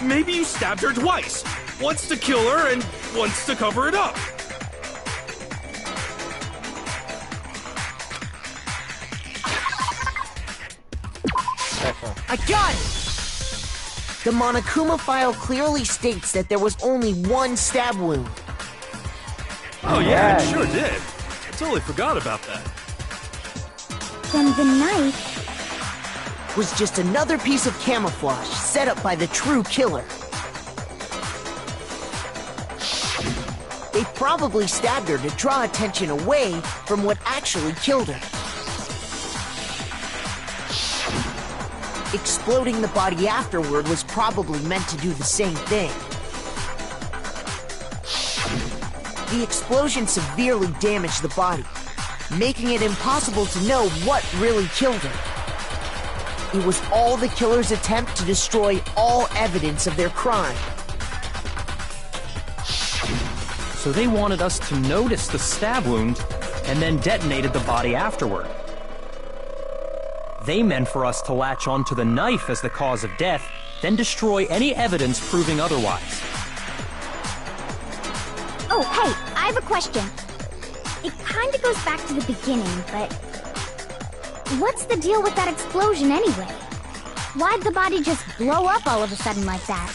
Maybe you stabbed her twice. Once to kill her and once to cover it up. I got it! The Monokuma file clearly states that there was only one stab wound. Oh yeah, it sure did. I totally forgot about that. Then the knife... Was just another piece of camouflage set up by the true killer. They probably stabbed her to draw attention away from what actually killed her. Exploding the body afterward was probably meant to do the same thing. The explosion severely damaged the body, making it impossible to know what really killed her. It was all the killer's attempt to destroy all evidence of their crime. So they wanted us to notice the stab wound and then detonated the body afterward. They meant for us to latch onto the knife as the cause of death, then destroy any evidence proving otherwise. Oh, hey, I have a question. It kinda goes back to the beginning, but... what's the deal with that explosion anyway? Why'd the body just blow up all of a sudden like that?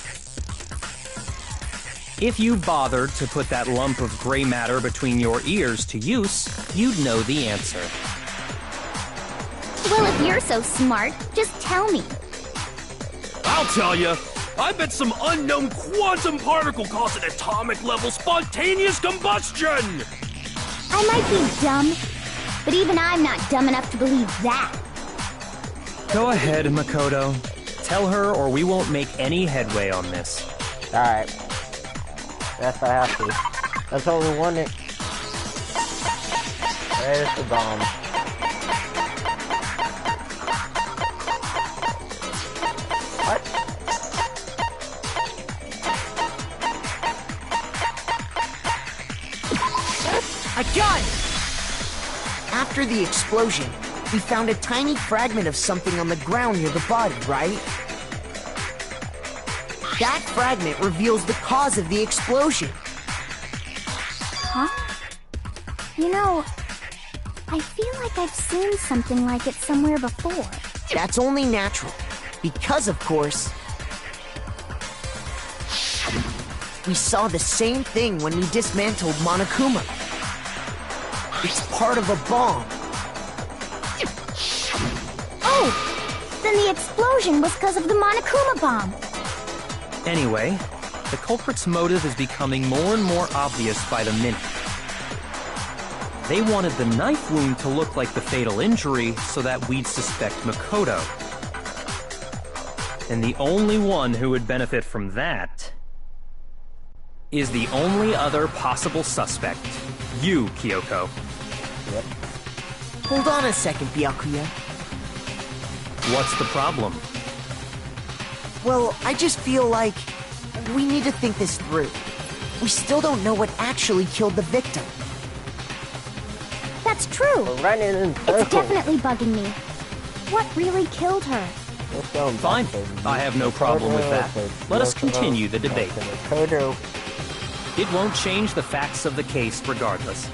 If you bothered to put that lump of gray matter between your ears to use, you'd know the answer. Well, if you're so smart, just tell me. I'll tell you. I bet some unknown quantum particle caused an atomic level spontaneous combustion! I might be dumb, but even I'm not dumb enough to believe that. Go ahead, Makoto. Tell her or we won't make any headway on this. Alright. Yes, I have to. There's only one that... There's the bomb. What? I got it! After the explosion, we found a tiny fragment of something on the ground near the body, right? That fragment reveals the cause of the explosion. Huh? You know, I feel like I've seen something like it somewhere before. That's only natural. Because, of course, we saw the same thing when we dismantled Monokuma. It's part of a bomb. Oh! Then the explosion was because of the Monokuma bomb. Anyway, the culprit's motive is becoming more and more obvious by the minute. They wanted the knife wound to look like the fatal injury so that we'd suspect Makoto. And the only one who would benefit from that is the only other possible suspect. You, Kyoko. Yep. Hold on a second, Byakuya. What's the problem? Well, I just feel like we need to think this through. We still don't know what actually killed the victim. That's true. We're running in circles. It's definitely bugging me. What really killed her? Fine. I have no problem with that. Let us continue the debate. It won't change the facts of the case regardless.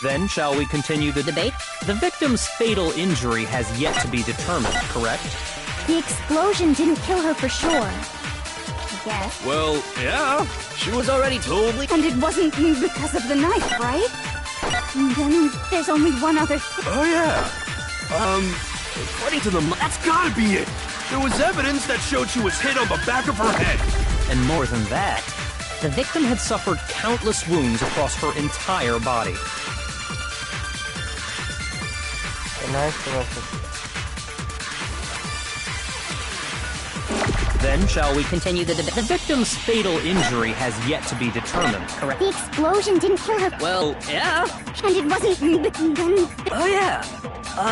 Then, shall we continue the debate? The victim's fatal injury has yet to be determined, correct? The explosion didn't kill her for sure. I guess. Well, yeah. She was already totally... And it wasn't because of the knife, right? And then there's only one other Oh, yeah. According to the... That's gotta be it! There was evidence that showed she was hit on the back of her head. And more than that, the victim had suffered countless wounds across her entire body. Then, shall we continue the debate? The victim's fatal injury has yet to be determined, correct? The explosion didn't kill her. Well, yeah. And it wasn't... Oh, yeah.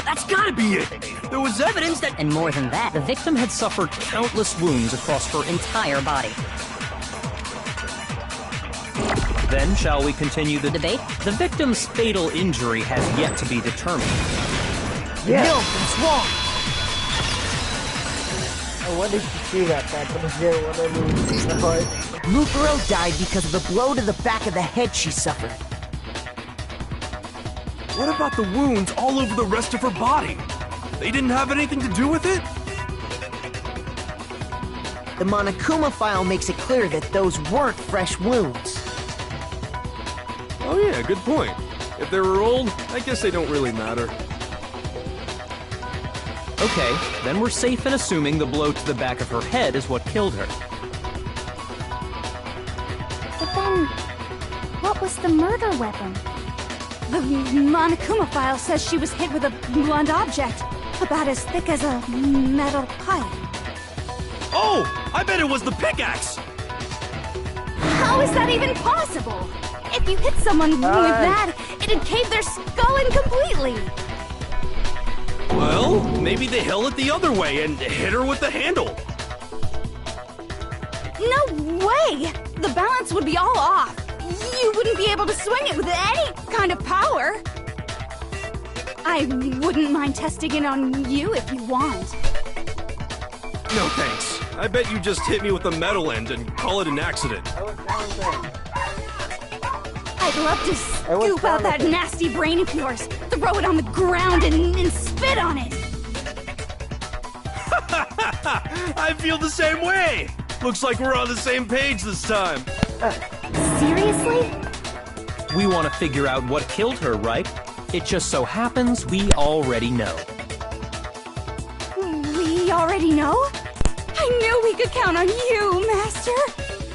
That's gotta be it. There was evidence that... And more than that, The victim had suffered countless wounds across her entire body. Then, shall we continue the debate? The victim's fatal injury has yet to be determined. Yeah. No, it's wrong. What did you see that Mukuro died because of the blow to the back of the head she suffered. What about the wounds all over the rest of her body? They didn't have anything to do with it? The Monokuma file makes it clear that those weren't fresh wounds. Oh yeah, good point. If they were old, I guess they don't really matter. Okay, then we're safe in assuming the blow to the back of her head is what killed her. But then, what was the murder weapon? The Monokuma file says she was hit with a blunt object, about as thick as a metal pipe. Oh! I bet it was the pickaxe! How is that even possible? If you hit someone with that, it'd cave their skull in completely. Well, maybe they held it the other way and hit her with the handle. No way! The balance would be all off. You wouldn't be able to swing it with any kind of power. I wouldn't mind testing it on you if you want. No thanks. I bet you just hit me with the metal end and call it an accident. I'd love to scoop out that nasty brain of yours, throw it on the ground, and spit on it. I feel the same way. Looks like we're on the same page this time. Seriously? We want to figure out what killed her, right? It just so happens we already know. We already know? I knew we could count on you, Master.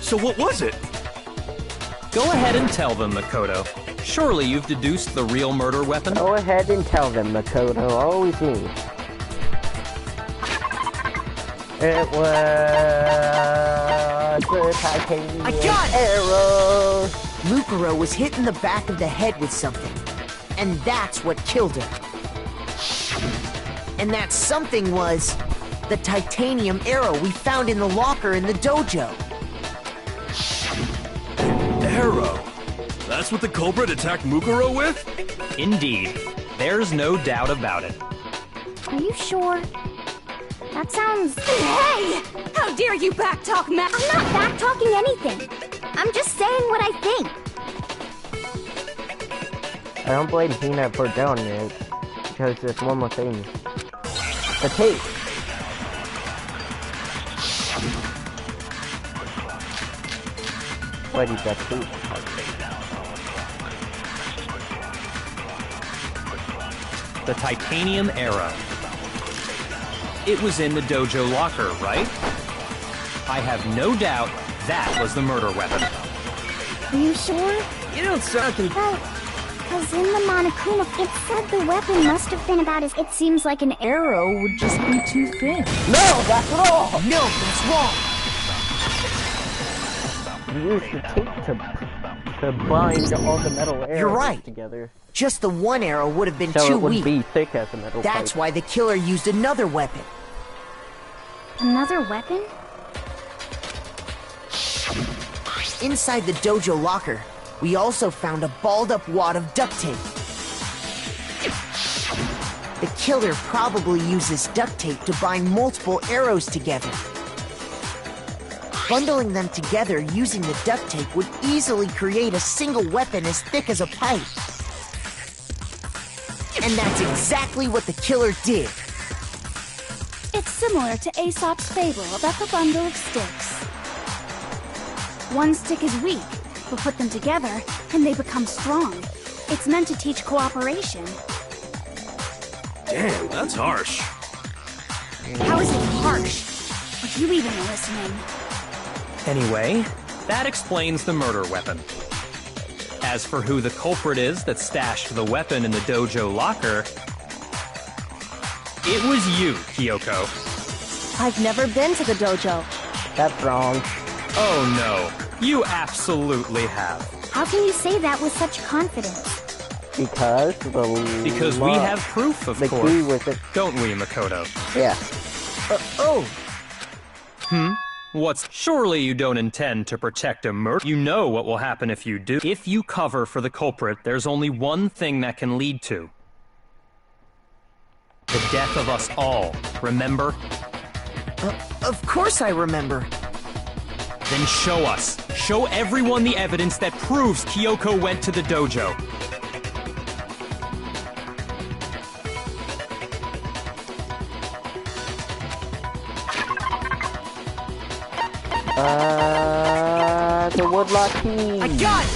So what was it? Go ahead and tell them, Makoto. Surely you've deduced the real murder weapon? Go ahead and tell them, Makoto. Always me. It was the titanium arrow. Mukuro was hit in the back of the head with something. And that's what killed her. And that something was the titanium arrow we found in the locker in the dojo. Arrow? That's what the culprit attacked Mukuro with? Indeed. There's no doubt about it. Are you sure? That sounds... Hey! How dare you backtalk Matt? I'm not back-talking anything. I'm just saying what I think. I don't blame Peanut for doing it, because there's one more thing. The tape! What is that tape? The Titanium Era. It was in the dojo locker, right? I have no doubt that was the murder weapon. Are you sure? You don't sound Because in the Monokuma, it said the weapon must have been about as... It seems like an arrow would just be too thin. No, that's wrong! No, that's wrong! You used the tape to bind all the metal arrows You're right. together. Just the one arrow would have been So too it would weak. be thick as a metal That's pipe. why the killer used another weapon. Another weapon? Inside the dojo locker, we also found a balled-up wad of duct tape. The killer probably uses duct tape to bind multiple arrows together. Bundling them together using the duct tape would easily create a single weapon as thick as a pipe. And that's exactly what the killer did. It's similar to Aesop's fable about the bundle of sticks. One stick is weak, but put them together, and they become strong. It's meant to teach cooperation. Damn, that's harsh. How is it harsh? Are you even listening? Anyway, that explains the murder weapon. As for who the culprit is that stashed the weapon in the dojo locker, it was you, Kyoko. I've never been to the dojo. That's wrong. Oh no, you absolutely have. How can you say that with such confidence? Because Because we have proof, of the course. key with it. Don't we, Makoto? Yeah. Surely you don't intend to protect a murder? You know what will happen if you do. If you cover for the culprit, there's only one thing that can lead to. The death of us all, remember? Of course I remember. Then show us. Show everyone the evidence that proves Kyoko went to the dojo. The woodlock key. I got it!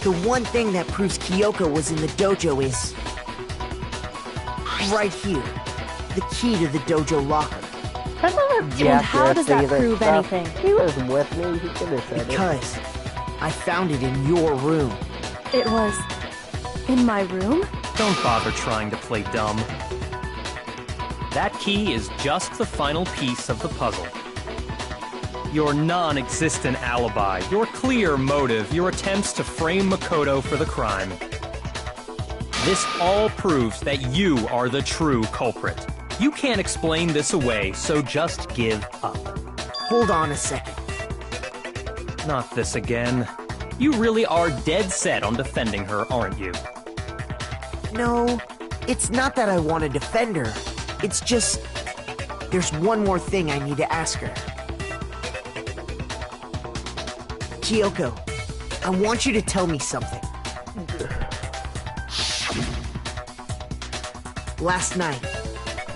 The one thing that proves Kyoko was in the dojo is... right here. The key to the dojo locker. And how does that prove anything? He was with me, he could have said Because I found it in your room. It was in my room? Don't bother trying to play dumb. That key is just the final piece of the puzzle. Your non-existent alibi, your clear motive, your attempts to frame Makoto for the crime. This all proves that you are the true culprit. You can't explain this away, so just give up. Hold on a second. Not this again. You really are dead set on defending her, aren't you? No, it's not that I want to defend her. It's just... there's one more thing I need to ask her. Kyoko, I want you to tell me something. Last night,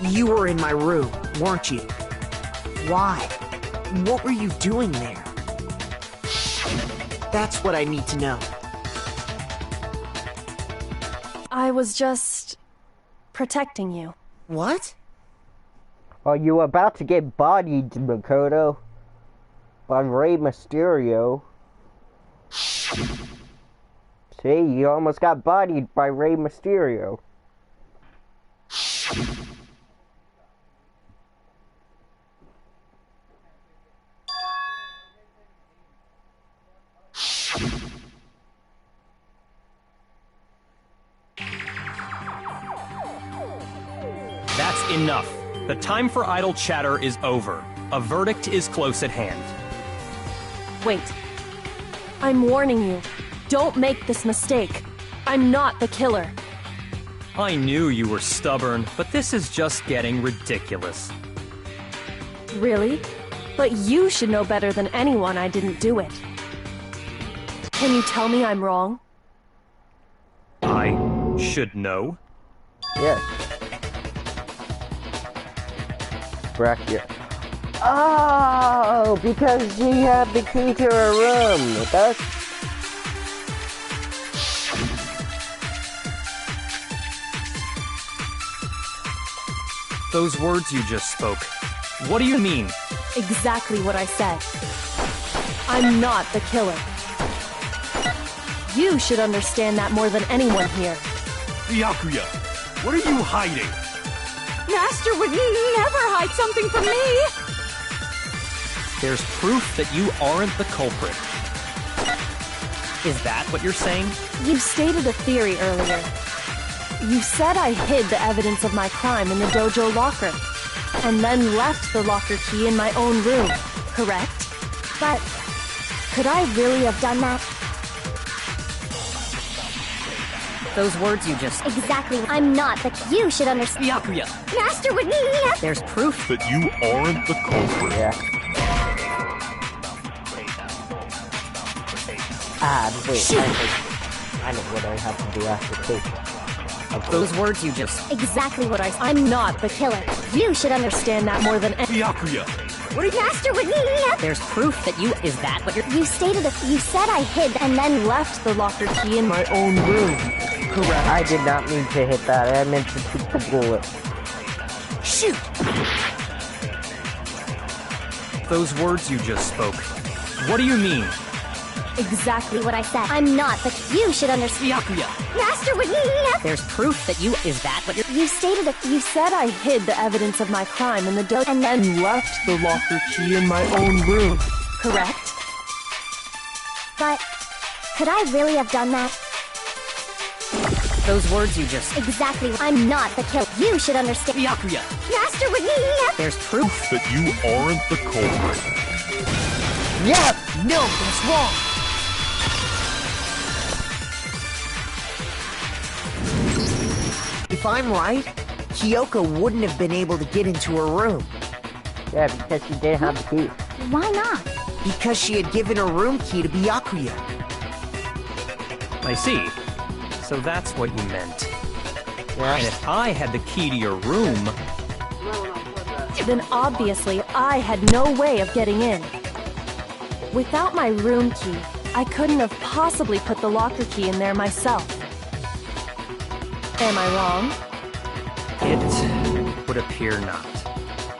you were in my room, weren't you? Why? What were you doing there? That's what I need to know. I was just protecting you. What? Are you about to get bodied, Makoto? By Rey Mysterio. See, you almost got bodied by Rey Mysterio. That's enough. The time for idle chatter is over. A verdict is close at hand. Wait. I'm warning you. Don't make this mistake. I'm not the killer. I knew you were stubborn, but this is just getting ridiculous. Really? But you should know better than anyone I didn't do it. Can you tell me I'm wrong? I should know? Yes. Bracket. Oh, because she had the key to her room. That's... Those words you just spoke, what do you mean? Exactly what I said. I'm not the killer. You should understand that more than anyone here. Byakuya, what are you hiding? Master would never hide something from me! There's proof that you aren't the culprit. Is that what you're saying? You stated a theory earlier. You said I hid the evidence of my crime in the dojo locker, and then left the locker key in my own room, correct? But could I really have done that? Those words you just... Exactly. I'm not, but you should understand. Byakuya, Master would never... there's proof That you aren't the culprit. Yeah. Wait, I know what I have to do after two. those words you just... Exactly what I said. I'm not the killer. You should understand that more than any... Byakuya, Master would never... There's proof that you... Is that what you're... You said I hid And then left the locker key in my own room, correct? I did not mean to hit that. I meant to shoot the bullet. Shoot! Those words you just spoke, what do you mean? Exactly what I said. I'm not, but you should understand. Byakuya, Master would never... there's proof that you... Is that what you're... You said I hid the evidence of my crime in the dojo and then left the locker key in my own room, correct? But could I really have done that? Those words you just... Exactly. I'm not the killer. You should understand. Byakuya, Master would never... there's proof... That you aren't the culprit. Yes! No, that's wrong! If I'm right, Kyoko wouldn't have been able to get into her room. Yeah, because she didn't have the key. Why not? Because she had given her room key to Byakuya. I see. So that's what you meant. Yeah. And if I had the key to your room... Then obviously I had no way of getting in. Without my room key, I couldn't have possibly put the locker key in there myself. Am I wrong? It would appear not.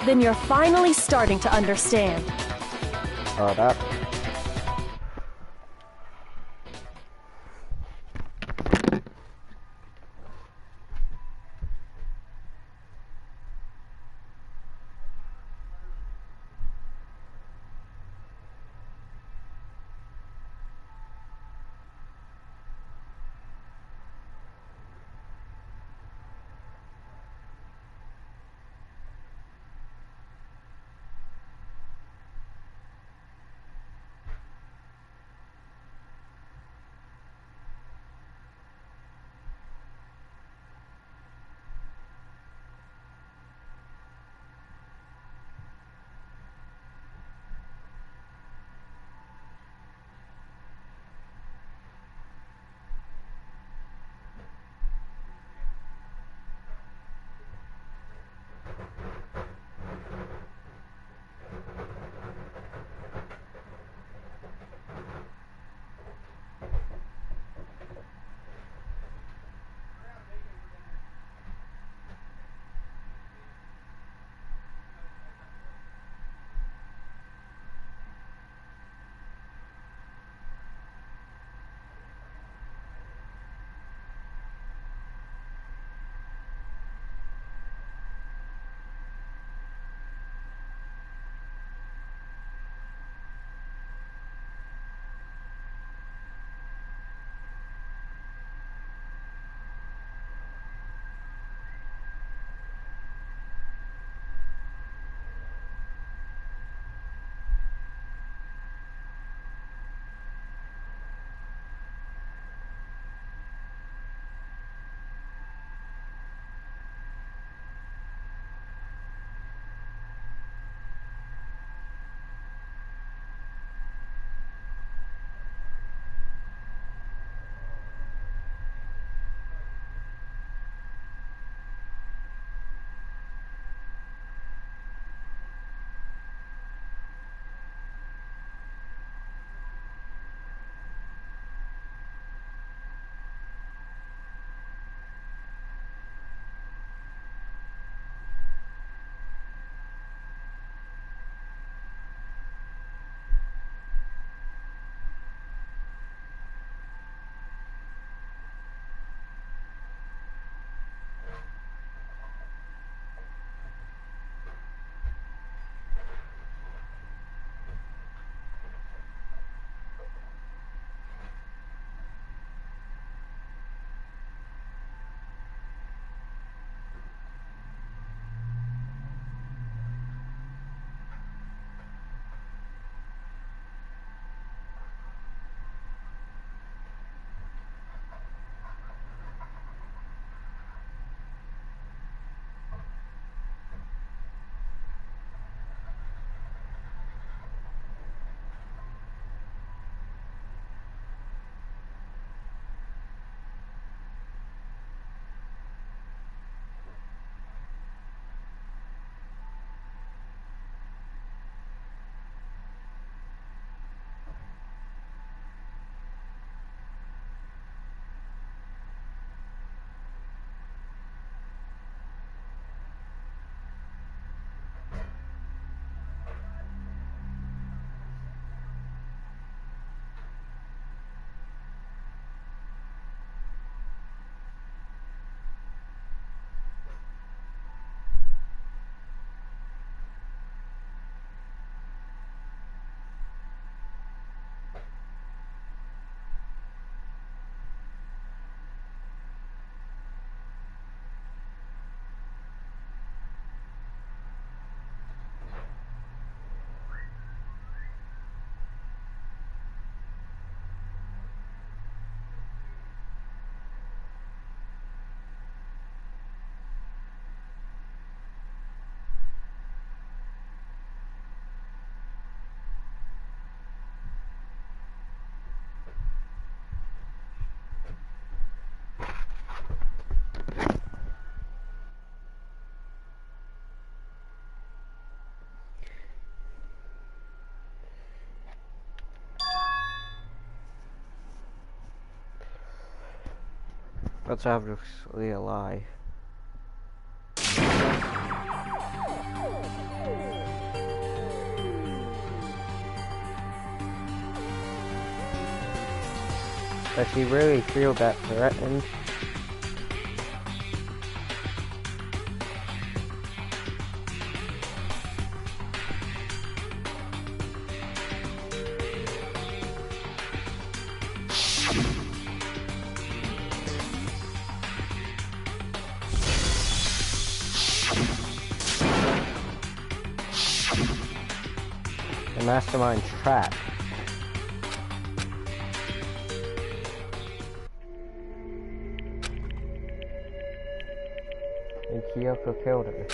Then you're finally starting to understand. Oh, that... That's obviously a lie. Does she really feel that threatened? The mastermind trap. And Kyoko killed her.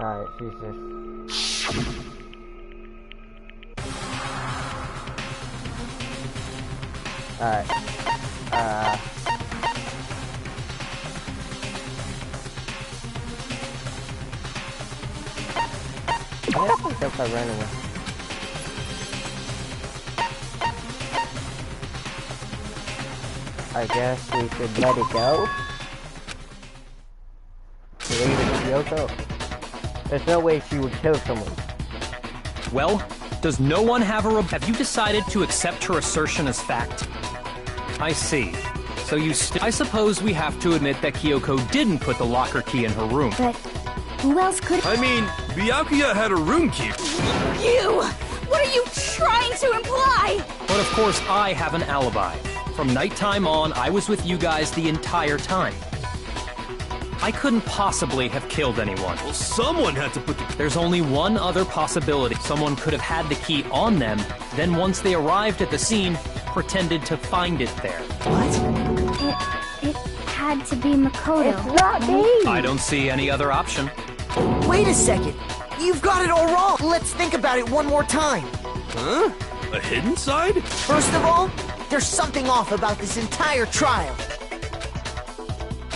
Alright, she's just... Alright. I think if I ran away. I guess we should let it go. Leave it to Kyoko. There's no way she would kill someone. Well, does no one have a have you decided to accept her assertion as fact? I see. So you I suppose we have to admit that Kyoko didn't put the locker key in her room. But who else could... I mean, Byakuya had a room key. You! What are you trying to imply? But of course I have an alibi. From nighttime on, I was with you guys the entire time. I couldn't possibly have killed anyone. Well, someone had to put the... There's only one other possibility. Someone could have had the key on them, then once they arrived at the scene, pretended to find it there. It had to be Makoto. It's not me! I don't see any other option. Wait a second. You've got it all wrong. Let's think about it one more time. Huh? A hidden side? First of all, there's something off about this entire trial.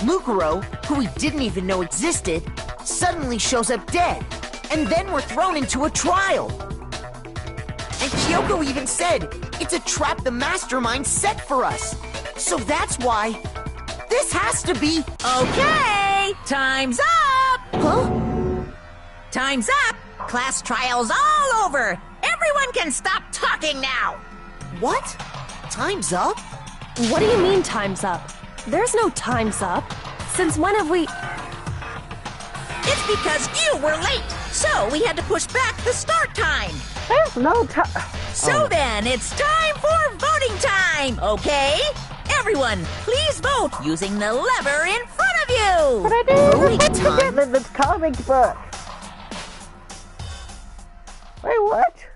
Mukuro, who we didn't even know existed, suddenly shows up dead. And then we're thrown into a trial. And Kyoko even said, it's a trap the mastermind set for us. So that's why this has to be... Okay, time's up! Huh? Time's up! Class trial's all over! Everyone can stop talking now! What? Time's up? What do you mean time's up? There's no time's up. Since when have we... It's because you were late, so we had to push back the start time. There's no time. So then, it's time for voting time, okay? Everyone, please vote using the lever in front of you! But I didn't put together this comic book. Wait, what?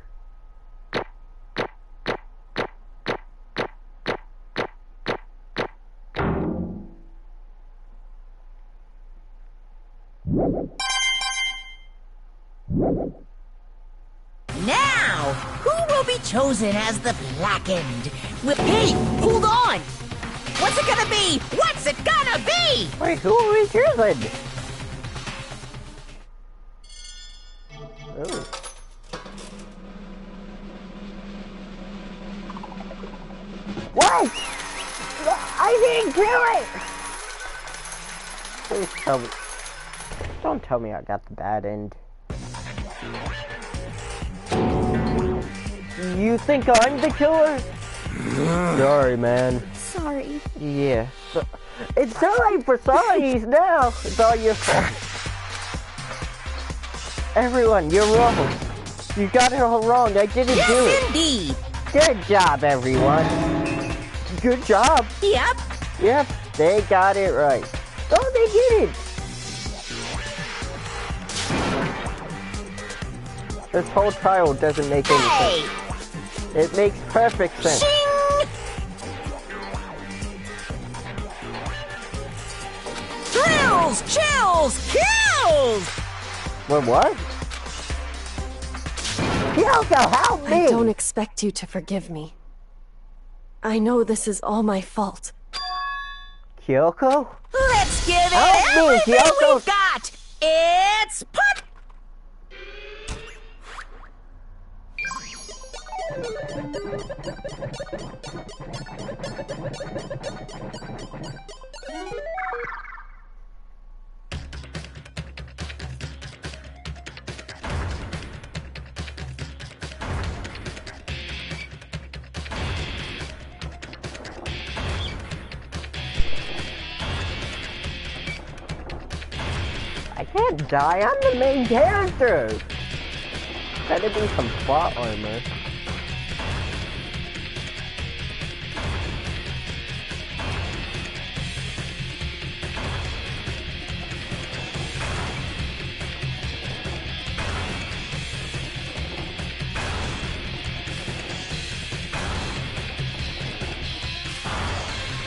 Now, who will be chosen as the Blackened? Hey, hold on! What's it gonna be? What's it gonna be? Wait, who are we choosing? Oh. What? I didn't kill it! Please tell me. Don't tell me I got the bad end. You think I'm the killer? Sorry, man. Sorry. Yeah. So, it's time for sorries now. It's all your fault. Everyone, you're wrong. You got it all wrong. I didn't do it. Yes, indeed. Good job, everyone. Good job. Yep. Yep, they got it right. Oh, they did it. This whole trial doesn't make any sense. It makes perfect sense. Shing! Thrills, chills, kills! What? Kyoko, help me! I don't expect you to forgive me. I know this is all my fault. Kyoko? Let's give it Help me, everything Kyoko. we've got! It's pot I can't die, I'm the main character! Better be some plot armor.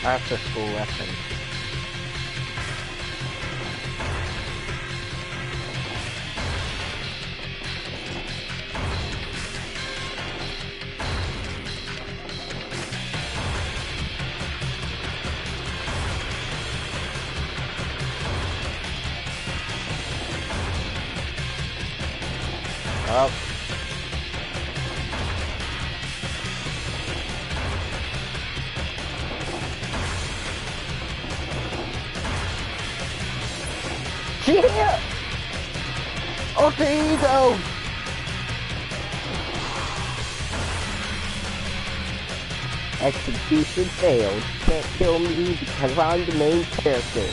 After school lesson. Oh. Yeah! Oh, there you go! Execution failed. Can't kill me because I'm the main character.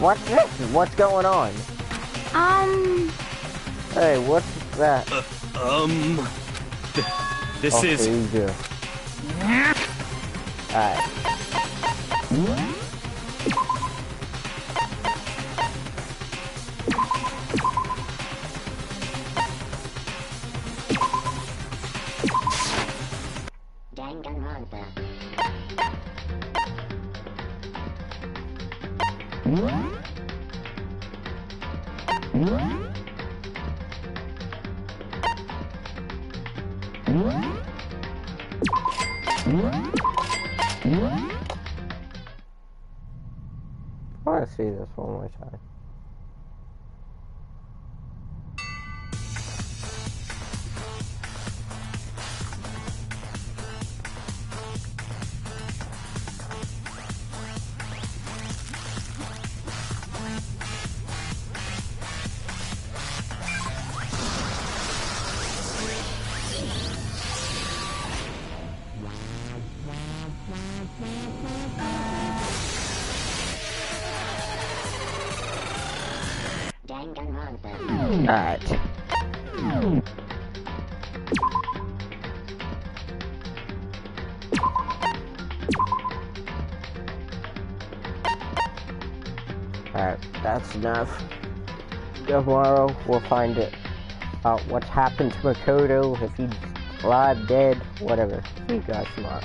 What's this? What's going on? Hey, what's that? This is... Easy. Alright. Dangronpa. I want to see this one more time. Alright. Alright, that's enough. Tomorrow we'll find out what's happened to Makoto, if he's alive, dead, whatever. See you guys tomorrow.